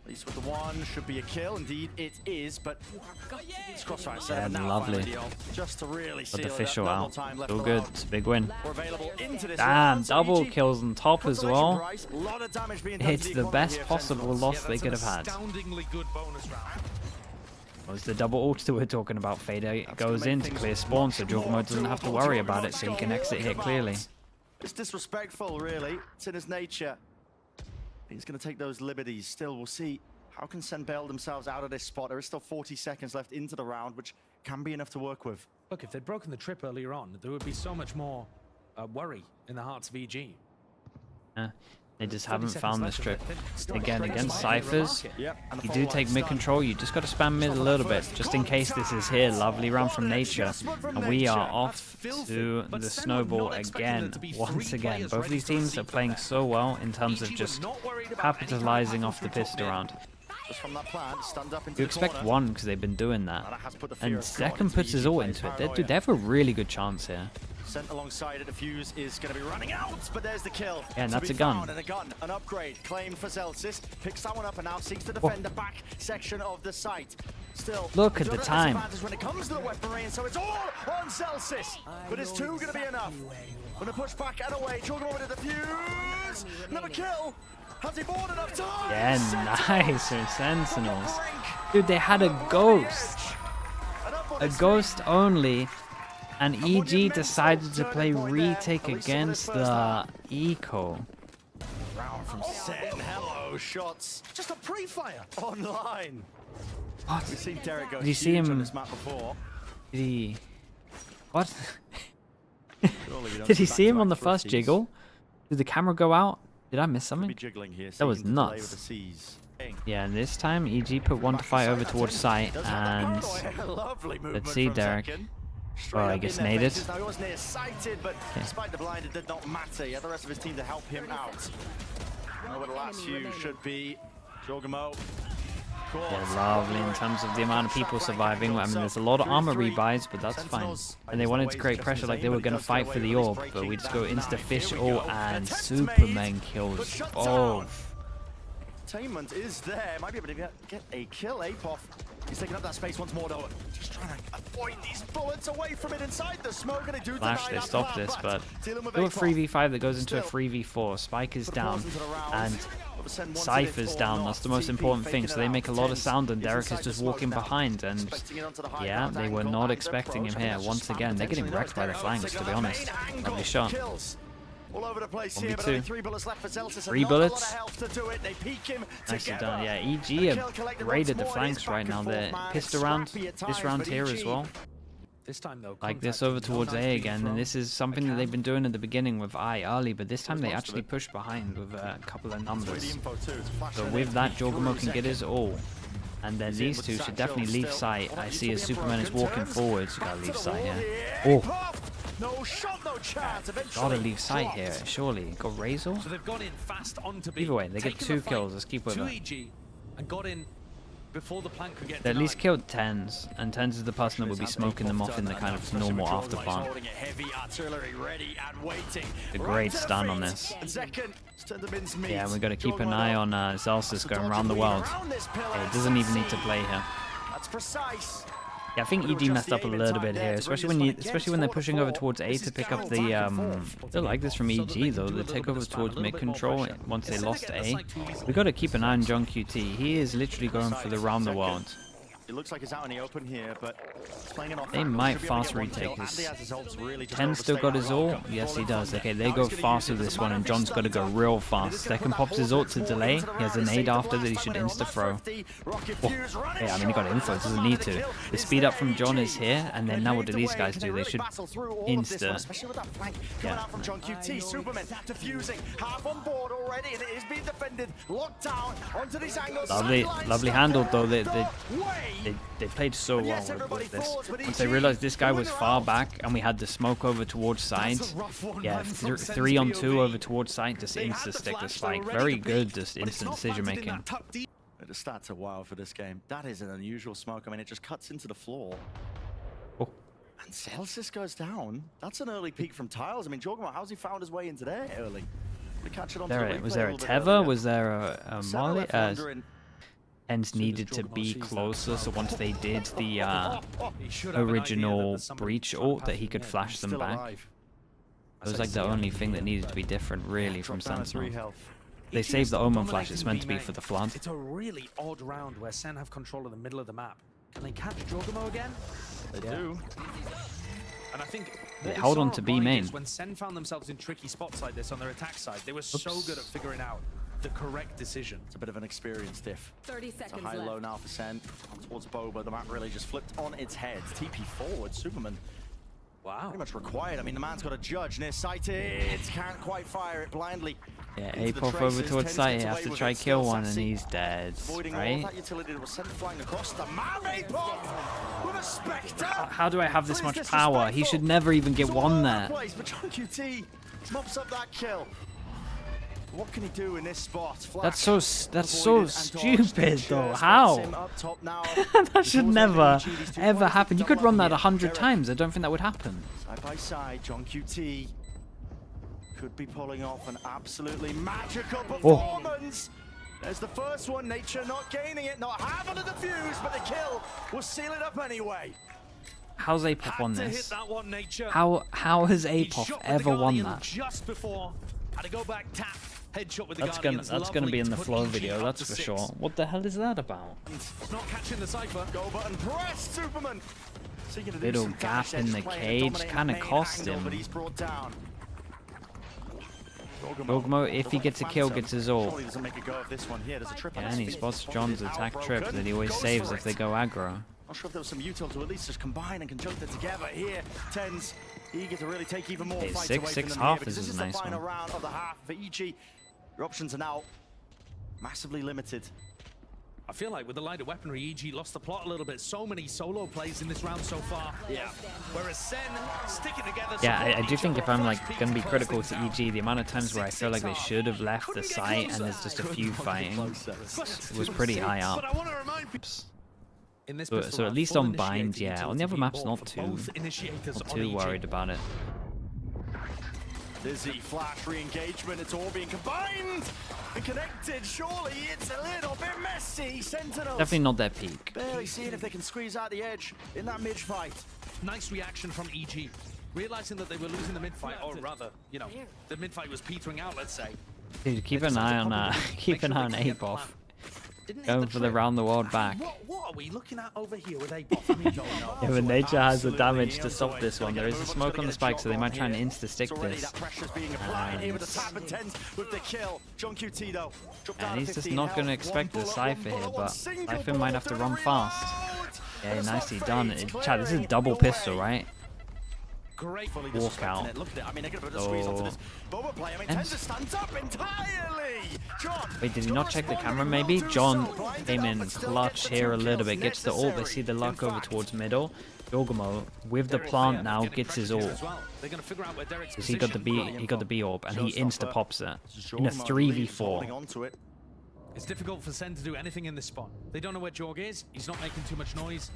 B: At least with the one, should be a kill. Indeed, it is, but it's crossfire.
A: Yeah, lovely.
B: Just to really
A: Got the
B: seal it
A: fish
B: up. No more
A: out.
B: time left
A: Still good.
B: allowed.
A: It's a big win.
B: We're available into this
A: Damn,
B: round, so
A: double
B: EG
A: kills on top as
B: consolation
A: well.
B: prize. Lot of damage being done to
A: It's the
B: economy
A: best
B: here of
A: possible
B: Sentinels.
A: loss they could have had.
C: Astoundingly good bonus round.
A: It was the double ult that we're talking about. Fader goes in to clear spawn, so Juggernaut doesn't have to worry about it, so he can exit here clearly.
B: It's disrespectful, really. It's in his nature. He's going to take those liberties. Still, we'll see. How can Sen bail themselves out of this spot? There is still 40 seconds left into the round, which can be enough to work with.
C: Look, if they'd broken the trip earlier on, there would be so much more worry in the hearts of EG.
A: They just
C: 30
A: haven't
C: seconds
A: found the
C: left
A: strip.
C: of it.
A: Again, against Cyphers,
B: Yep.
A: you do take mid control. You just got to spam mid a little bit, just in case this is here. Lovely round from Nature. And we are off to the snowball again. Once again, both of these teams are playing so well in terms of just capitalizing off the pistol round.
B: Just from that plan, stand up into
A: You
B: the
A: expect
B: corner.
A: one because they've been doing that.
B: And that has put the fear
A: And
B: of God
A: Second
B: into
A: puts
B: the
A: his
B: EG
A: ult
B: players'
A: into it.
B: paranoia.
A: Dude, they have a really good chance here.
B: Sent alongside it, a fuse is going to be running out, but there's the kill.
A: Yeah, and
B: To
A: that's
B: be
A: a gun.
B: found, and a gun, an upgrade claimed for Zelsis. Picks that one up and now seeks to defend the back section of the site. Still,
A: Look at
B: they
A: the
B: don't have
A: time.
B: advantage when it comes to the weaponry, and so it's all on Zelsis. But is 2 going to be enough? When they push back and away, Juggernaut with the fuse. Another kill. Has he bought enough time?
A: Yeah, nice from Sentinels. Dude, they had a ghost. A ghost only. And EG decided to play retake against the Eco.
B: Round from Sen. Hello, shots. Just a pre-fire online.
A: What?
B: We've seen Derek go
A: Did you see
B: huge on
A: him?
B: this map before.
A: Did he... What?
B: Surely you don't
A: Did he see him on the
B: back-to-back
A: first
B: thrusties.
A: jiggle? Did the camera go out? Did I miss
B: Be
A: something?
B: jiggling here.
A: That was
B: seeking to play
A: nuts.
B: with the C's.
A: Yeah, and this time EG put one to fight over towards site, and
B: Lovely movement
A: let's see
B: from
A: Derek.
B: Zekken.
A: Oh,
B: Straight
A: I
B: up
A: guess
B: in their
A: naded.
B: faces. Now, he wasn't near sighted, but despite the blind, it did not matter. He had the rest of his team to help him out. Over the last few should be Jorgamo.
A: yeah, lovely in terms of the amount of people surviving. I mean, there's a lot of armor rebuys, but that's fine. And they wanted to create pressure like they were going to fight for the orb, but we just go insta fish all and Superman kills both.
B: Containment is there. Might be able to get a kill. Apoff. He's taking up that space once more, though. Just trying to avoid these bullets away from it inside the smoke. And they do
A: Flash, they stop this, but do a 3v5 that goes into a 3v4. Spike is down, and Cypher's down. That's the most important thing. So they make a lot of sound, and Derek is just walking behind. And yeah, they were not expecting him here. Once again, they're getting wrecked by the flanks, to be honest. Lovely shot.
B: All over the place here, but
A: 3
B: bullets left for Celsius.
A: 3 bullets.
B: They peek him.
A: Nicely done. Yeah, EG have raided the flanks right now. They're pissed around this round here as well.
C: This time though,
A: Like this over towards A again, and this is something that they've been doing at the beginning with I early, but this time they actually push behind with a couple of numbers. So with that, Jorgamo can get his all. And then these two should definitely leave sight. I see as Superman is walking forwards. You gotta leave sight here. Oh!
B: No shot, no chance.
A: Gotta leave sight here, surely. Got Razor?
C: So they've gone in fast onto B.
A: Either way, they get 2 kills. Let's keep with it.
C: EG and got in before the plant could get
A: They at least killed Tens, and Tens is the person that would be smoking them off in the kind of normal after plant. A great stun on this. Yeah, and we got to keep an eye on Celsius going around the world. Okay, he doesn't even need to play here.
B: That's precise.
A: Yeah, I think EG messed up a little bit here, especially when they're pushing over towards A to pick up the. They like this from EG though. They take over towards mid control once they lost A. We got to keep an eye on John QT. He is literally going for the round the world.
B: It looks like he's out in the open here, but playing it off.
A: They might fast retake this. 10 still got his ult? Yes, he does. Okay, they go fast with this one, and John's got to go real fast. Second pops his ult to delay. He has a nade after that he should insta-throw. Oh. Yeah, I mean, he got info. It doesn't need to. The speed up from John is here, and then now what do these guys do? They should insta. Yeah.
B: From John QT, Superman diffusing, half on board already, and it is being defended. Locked down onto these angles.
A: Lovely handled though. They played so well with this. Once they realized this guy was far back and we had the smoke over towards sides, yeah, 3 on 2 over towards side, just insta-stick the spike. Very good, just instant decision making.
B: The stats are wild for this game. That is an unusual smoke. I mean, it just cuts into the floor.
A: Oh.
B: And Celsius goes down. That's an early peek from Tiles. I mean, Jorgamo, how's he found his way into there early?
A: Was there a Tether? Was there a Molly? Ends needed to be closer, so once they did the original breach ult, that he could flash them back. It was like the only thing that needed to be different, really, from Sentinels. They saved the Omen flash. It's meant to be for the flood.
C: It's a really odd round where Sen have control of the middle of the map. Can they catch Jorgamo again?
B: They do.
C: And I think
A: they held on to B main.
C: When Sen found themselves in tricky spots like this on their attack side, they were so good at figuring out the correct decision.
B: It's a bit of an experience diff.
E: 30 seconds
B: it's a high low now for Sen. Towards Boba, the map really just flipped on its head. TP forward, Superman.
C: Wow.
B: Pretty much required. I mean, the man's got a judge near sight. It can't quite fire it blindly.
A: Yeah, Apoff over towards site. He has to try kill one, and he's dead. Right? How do I have this much power? He should never even get one there.
B: Mops up that kill. What can he do in this spot?
A: That's so stupid though. How? That should never ever happen. You could run that 100 times. I don't think that would happen.
B: Side by side, John QT could be pulling off an absolutely magical performance. There's the first one. Nature not gaining it, not having the defuse, but the kill will seal it up anyway.
A: How's Apoff won this? How has Apoff ever won that?
C: Just before, had to go back, tap.
A: That's gonna be in the flow video, that's for sure. What the hell is that about?
C: Not catching the cipher.
B: Go button press, Superman.
A: Little gap in the cage, kind of cost him. Jorgamo, if he gets a kill, gets his ult. Yeah, and he spots John's attack trip that he always saves if they go aggro.
B: Not sure if there was some util to at least just combine and conjunct it together here. Tens eager to really take even more fights away from them here,
A: this is a nice one.
B: Round of the half for EG. Your options are now massively limited.
C: I feel like with the lighter weaponry, EG lost the plot a little bit. So many solo plays in this round so far. Yeah. Whereas Sen sticking together.
A: Yeah, I do think if I'm like going to be critical to EG, the amount of times where I feel like they should have left the site and there's just a few fighting was pretty high up. So at least on Bind, yeah. On the other maps, not too worried about it.
B: Dizzy, flash, re-engagement, it's all being combined and connected. Surely it's a little bit messy. Sentinels
A: Definitely not their peak.
B: barely seeing if they can squeeze out the edge in that mid fight.
C: Nice reaction from EG. Realizing that they were losing the mid fight, or rather, you know, the mid fight was petering out, let's say.
A: Dude, keep an eye on Apoff. Going for the round the world back.
C: What are we looking at over here with Apoff? I mean,
A: Yeah, but Nature has the damage to stop this one. There is a smoke on the spike, so they might try and insta-stick this. And he's just not going to expect the Cypher here, but Cypher might have to run fast. Yeah, nicely done. Chad, this is double pistol, right?
C: great
A: walkout. Wait, did he not check the camera maybe? John came in clutch here a little bit, gets the ult, they see the luck over towards middle. Yorgamo with the plant now gets his ult. Because he got the B orb and he insta pops it in a 3v4.
C: It's difficult for Sen to do anything in this spot. They don't know where Jorg is. He's not making too much noise.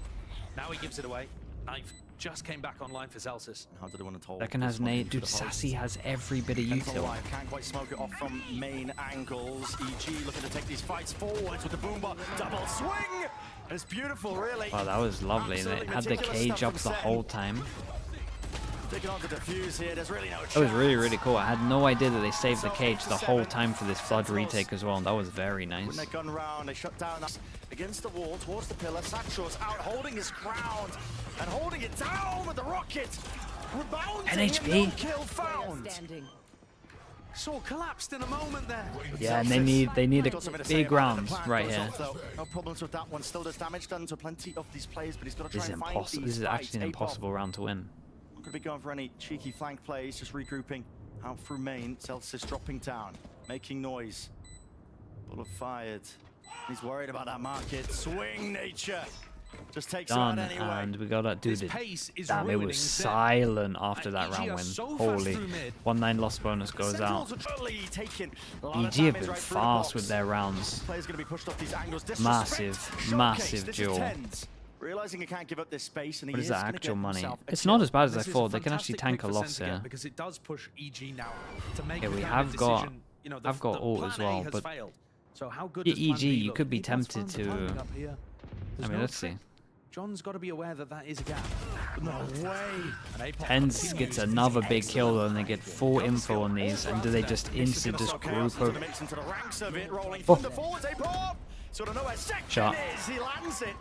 C: Now he gives it away. Knife just came back online for Celsius.
B: How did they want to toll?
A: Second has nade. Dude, Sassy has every bit of util.
B: Can't quite smoke it off from main angles. EG looking to take these fights forwards with the boomba. Double swing! It's beautiful, really.
A: Wow, that was lovely. They had the cage up the whole time.
B: Taking on the defuse here. There's really no chance.
A: That was really, really cool. I had no idea that they saved the cage the whole time for this flood retake as well. And that was very nice.
B: When they gun round, they shut down against the wall towards the pillar. Satchel's out holding his ground and holding it down with the rocket. Rebounding
A: NHP.
B: No kill found.
C: Saw collapsed in a moment there.
A: Yeah, and they need a big round right here.
B: No problems with that one. Still does damage done to plenty of these players, but he's got to
A: This
B: try
A: is
B: and find
A: impossible. This is actually an impossible round to win.
B: Not going to be going for any cheeky flank plays, just regrouping out through main. Celsius dropping down, making noise. Bullet fired. He's worried about that market. Swing nature. Just takes
A: Done,
B: it out anyway.
A: and we got to do
C: This
A: the
C: pace is
A: damn. It was
C: ruining Zen.
A: silent after
C: And
A: that
C: EG
A: round
C: are
A: win.
C: so fast
A: Holy,
C: through mid.
A: 1-9 loss bonus goes out.
B: Sentinels are really taking a lot of
A: EG have
B: damage
A: been
B: right through the
A: fast
B: box.
A: with their rounds.
B: Players going to be pushed off these angles.
A: Massive,
B: Disrespect.
A: massive
B: Showcase. This
A: duel.
B: is Tens. Realizing he can't give up this space, and he
A: What is
B: is
A: that
B: gonna
A: actual
B: get
A: money?
B: himself a
A: It's
B: kill.
A: not as bad as I
C: This is a
A: thought. They can actually
C: fantastic
A: tank a
C: pick for
A: loss
C: Sen to get
A: here.
C: because it does push EG now to make
A: Yeah,
C: the
A: we
C: kind
A: have
C: of
A: got-
C: decision, you know,
A: I've got
C: the
A: ult
C: plan
A: as
C: A
A: well,
C: has
A: but
C: failed. So how good
A: Yeah,
C: does plan
A: EG,
C: B
A: you
C: look?
A: could be
C: Apoph's
A: tempted
C: fans are
A: to-
C: climbing up here. There's
A: I mean,
C: no
A: let's
C: trick.
A: see.
C: John's got to be aware that that is a gap.
B: No way.
C: And Apoph
A: Tens
C: continues
A: gets
C: to
A: another
C: take
A: big
C: excellent
A: kill though, and they get full info on these. And do they just insta just group
B: Into
A: of
B: the mix, into the ranks of it, rolling
A: Oh.
B: thunder forwards. Apoph. So to know where second
A: Shot.
B: is, he lands it.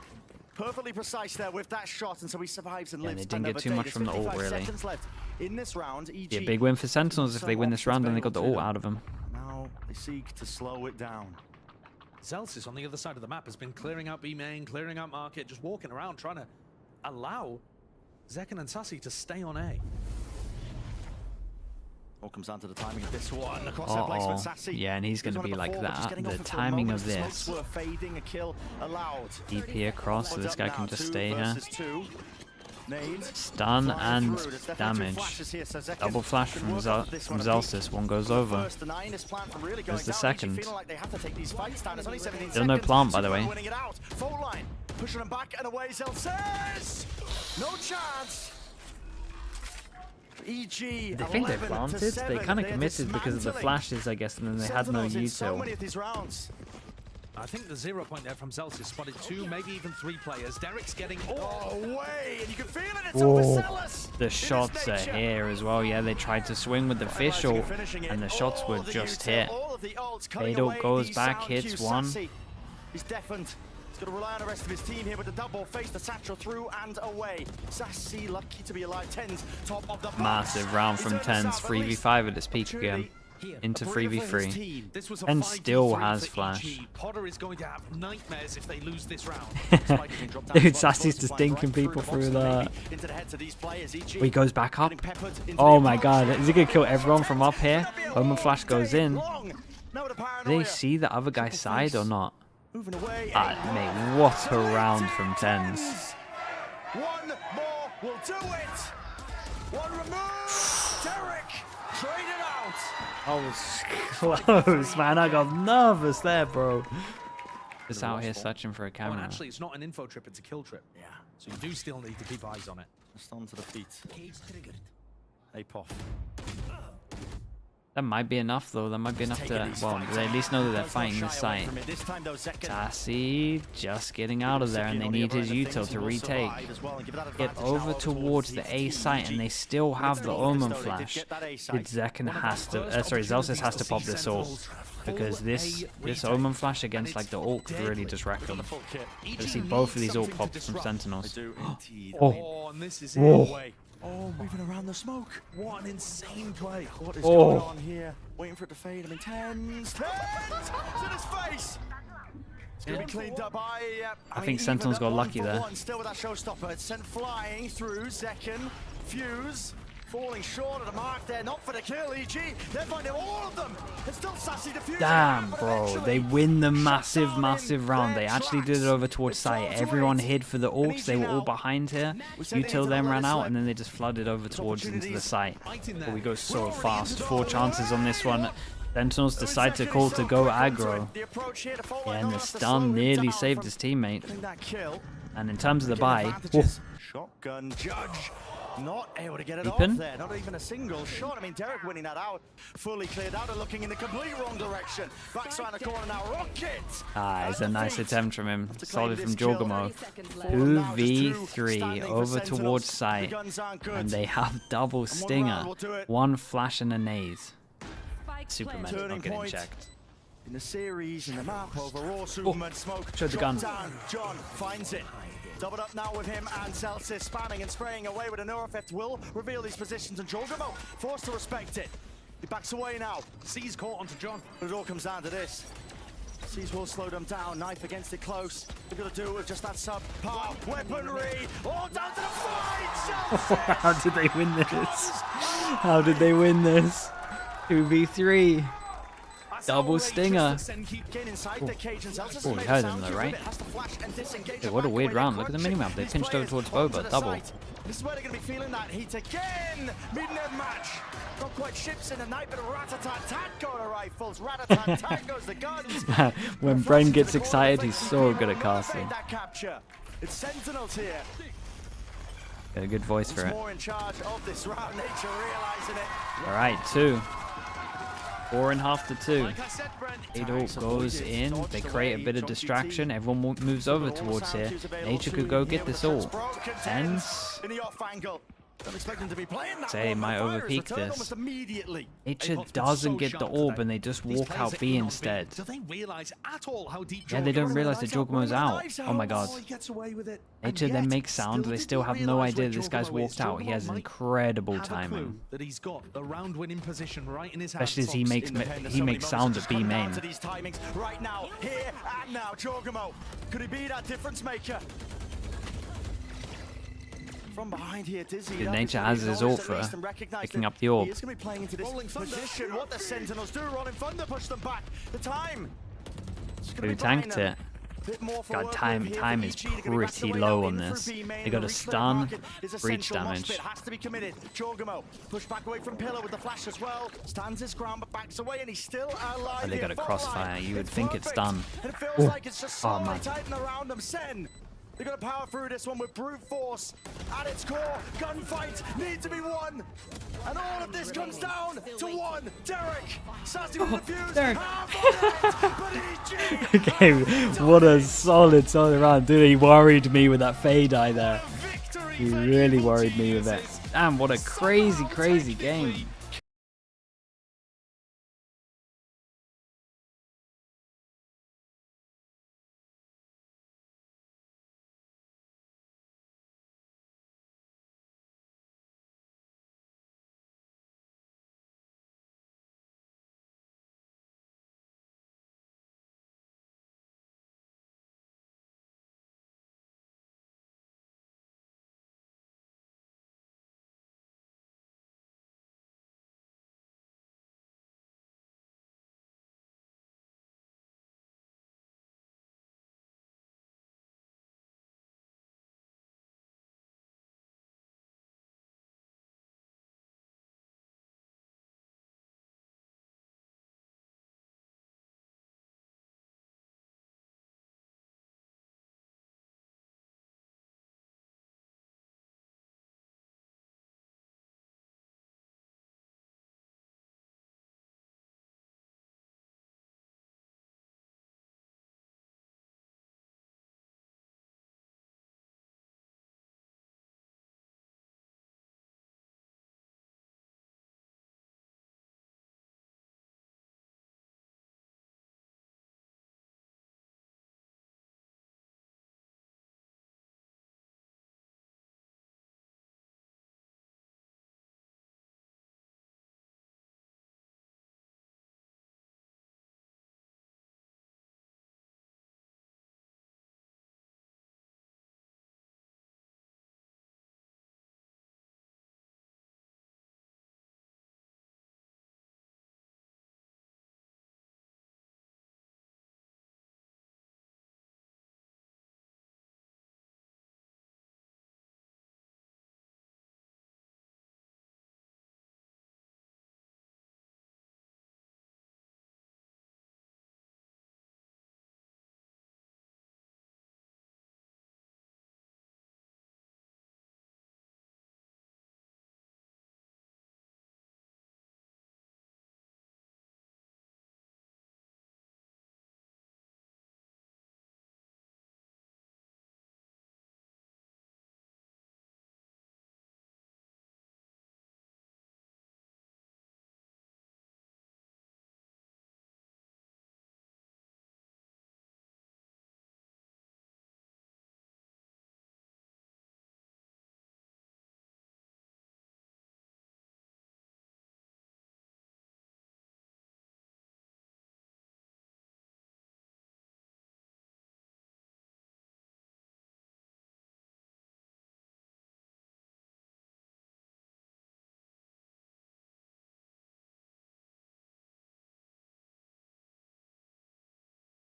B: Perfectly precise there with that shot, and so he survives and
A: Yeah,
B: lives.
A: they didn't get
B: another
A: too
B: day.
A: much
B: There's
A: from the ult,
B: 55
A: really.
B: seconds left in this round. EG
A: be a big win for Sentinels if they win this round and they got the ult out of them.
B: Now they seek to slow it down.
C: Celsius on the other side of the map has been clearing out B main, clearing out market, just walking around trying to allow Zekken and Sassy to stay on A.
B: All comes down to the timing of this one. The crosshair placement, Sassy.
A: Yeah, and he's going to
B: He was
A: be
B: one
A: like
B: of the before, but just
A: that.
B: getting
A: The
B: off it for a
A: timing
B: moment
A: of
B: as the
A: this.
B: smokes were fading, a kill allowed.
A: DP across, so this guy can just stay here.
B: Nade.
A: Stun
B: Flying
A: and
B: through. There's definitely two
A: damage.
B: flashes here, so Zekken
A: Double flash
B: can
A: from
B: work off this one a bit.
A: Zelsis. One goes over.
B: First, denying his plan from really going
A: There's the
B: down.
A: second.
B: Feeling like they have to take these fights down. There's only 17
A: Still no
B: seconds.
A: plant, by the
B: Superman
A: way.
B: winning it out. Full line. Pushing them back and away. Zelsis. No chance. EG.
A: They think they
B: 11 to
A: planted. They
B: 7.
A: kind of
B: They're
A: committed because of the
B: dismantling
A: flashes, I guess, and then they had no
B: Sentinels in so many
A: util.
B: of these rounds.
C: I think the 0 point there from Celsius spotted 2, maybe even 3 players. Derek's getting
B: Oh, way! And you can feel it. It's
A: Whoa.
B: overzealous.
A: The
B: It is
A: shots are
B: nature.
A: here as well. Yeah, they tried to swing with the fish ult, and the shots were just hit. Fatal goes back, hits one.
B: He's deafened. He's got to rely on the rest of his team here with the double face, the satchel through and away. Sassy lucky to be alive. Tens top of the box.
A: Massive round
B: He's
A: from
B: earned
A: Tens.
B: himself at least
A: 3v5 at its peak again. Into
B: a breather for his
A: 3v3.
B: team.
C: This was a
A: And
C: 5v3
A: still has
C: for
A: flash.
C: EG. Potter is going to have nightmares if they lose this round.
A: Dude, Sassy's just dinking people through the... Oh, he goes back up. Oh my god, is he gonna kill everyone from up here? Omen Flash goes in. Do they see the other guy's side or not? Mate, what a round from Tens.
B: One more will do it. One remove. Derek, trade it out.
A: I was close, man. I got nervous there, bro. Just out here searching for a
C: Oh, and
A: camera.
C: actually, it's not an info trip, it's a kill trip.
B: Yeah.
C: So you do still need to keep eyes on it.
B: Just onto the feet. Apoph.
A: That might be enough, though. That might be enough to, well, they at least know that they're fighting this site. Sassy just getting out of there, and they need his util to retake. Get over towards the A site, and they still have the Omen Flash. Zekken has to, sorry, Zelsis has to pop this ult. Because this Omen Flash against like the ult could really just wreck them. You see both of these ult pops from Sentinels. Oh,
C: and this is
A: whoa.
B: Oh, moving around the smoke.
C: What an insane play.
B: What is going on here? Waiting for it to fade. I mean, tens in his face. It's going to be cleaned up by...
A: I think Sentinels got lucky there.
B: Still with that showstopper. It's sent flying through. Zekken, Fuse, falling short of the mark there. Not for the kill, EG. They're finding all of them. It's still Sassy defusing.
A: Damn, bro. They win the massive round. They actually did it over towards site. Everyone hid for the ults. They were all behind here. Util then ran out, and then they just flooded over towards into the site. But we go so fast. 4 chances on this one. Sentinels decide to call to go aggro. Yeah, and the stun nearly saved his teammate. And in terms of the buy,
B: shotgun Judge not able to get it
A: Deepen?
B: off there. Not even a single shot. I mean, Derek winning that out. Fully cleared out and looking in the complete wrong direction. Backs around the corner now. Rocket!
A: it's a nice attempt from him. Solid from Jorgamo. 2v3 over towards site. And they have double stinger. 1 flash and a naze. Superman not getting checked.
B: In the series, in the map, overall, Superman smoke.
A: Showed the gun.
B: Down. John finds it. Doubled up now with him and Celsius spamming and spraying away with a Neurofeft will reveal these positions, and Jorgamo forced to respect it. He backs away now.
C: C's caught onto John.
B: But it all comes down to this. C's will slow them down. Knife against it close. They're going to do it with just that sub-par weaponry. All down to the fight!
A: How did they win this? How did they win this? 2v3. Double stinger. Oh, we heard him though, right? Hey, what a weird round. Look at the minimap. They pinched over towards Boba. Double.
B: This is where they're going to be feeling that heat again. Mid-net match. Not quite ships in the night, but rat-a-tat-tat go to rifles. Rat-a-tat-tat goes the guns.
A: When Bren gets excited, he's so good at casting.
B: That capture. It's Sentinels here.
A: Got a good voice for it.
B: More in charge of this round. Nature realizing it.
A: All right, 2. 4.5 to 2. Ado goes in. They create a bit of distraction. Everyone moves over towards here. Nature could go get this all. Tens. Say might overpeak this. Nature doesn't get the orb and they just walk out B instead. Yeah, they don't realize that Jorgamo's out. Oh my god. Nature then makes sound. They still have no idea this guy's walked out. He has incredible timing. Especially as he makes sound at B main.
B: Right now, here and now, Jorgamo. Could he be that difference maker? From behind here, Dizzy.
A: Nature has his ult for picking up the orb.
B: He's going to be playing into this position. What the Sentinels do, Rolling Thunder push them back. The time.
A: Who tanked it? God, time is pretty low on this. They got a stun, breach damage.
B: Has to be committed. Jorgamo push back away from Pillar with the flash as well. Stands his ground but backs away and he's still alive.
A: Oh, they got a crossfire. You would think it's done.
B: And it feels like it's just slowly tightening around them. Sen. They're going to power through this one with brute force. At its core, gunfight needs to be won. And all of this comes down to one. Derek. Sassy with the fuse.
A: Derek.
B: But
A: Okay, what a solid round. Dude, he worried me with that fade eye there. He really worried me with it. Damn, what a crazy game.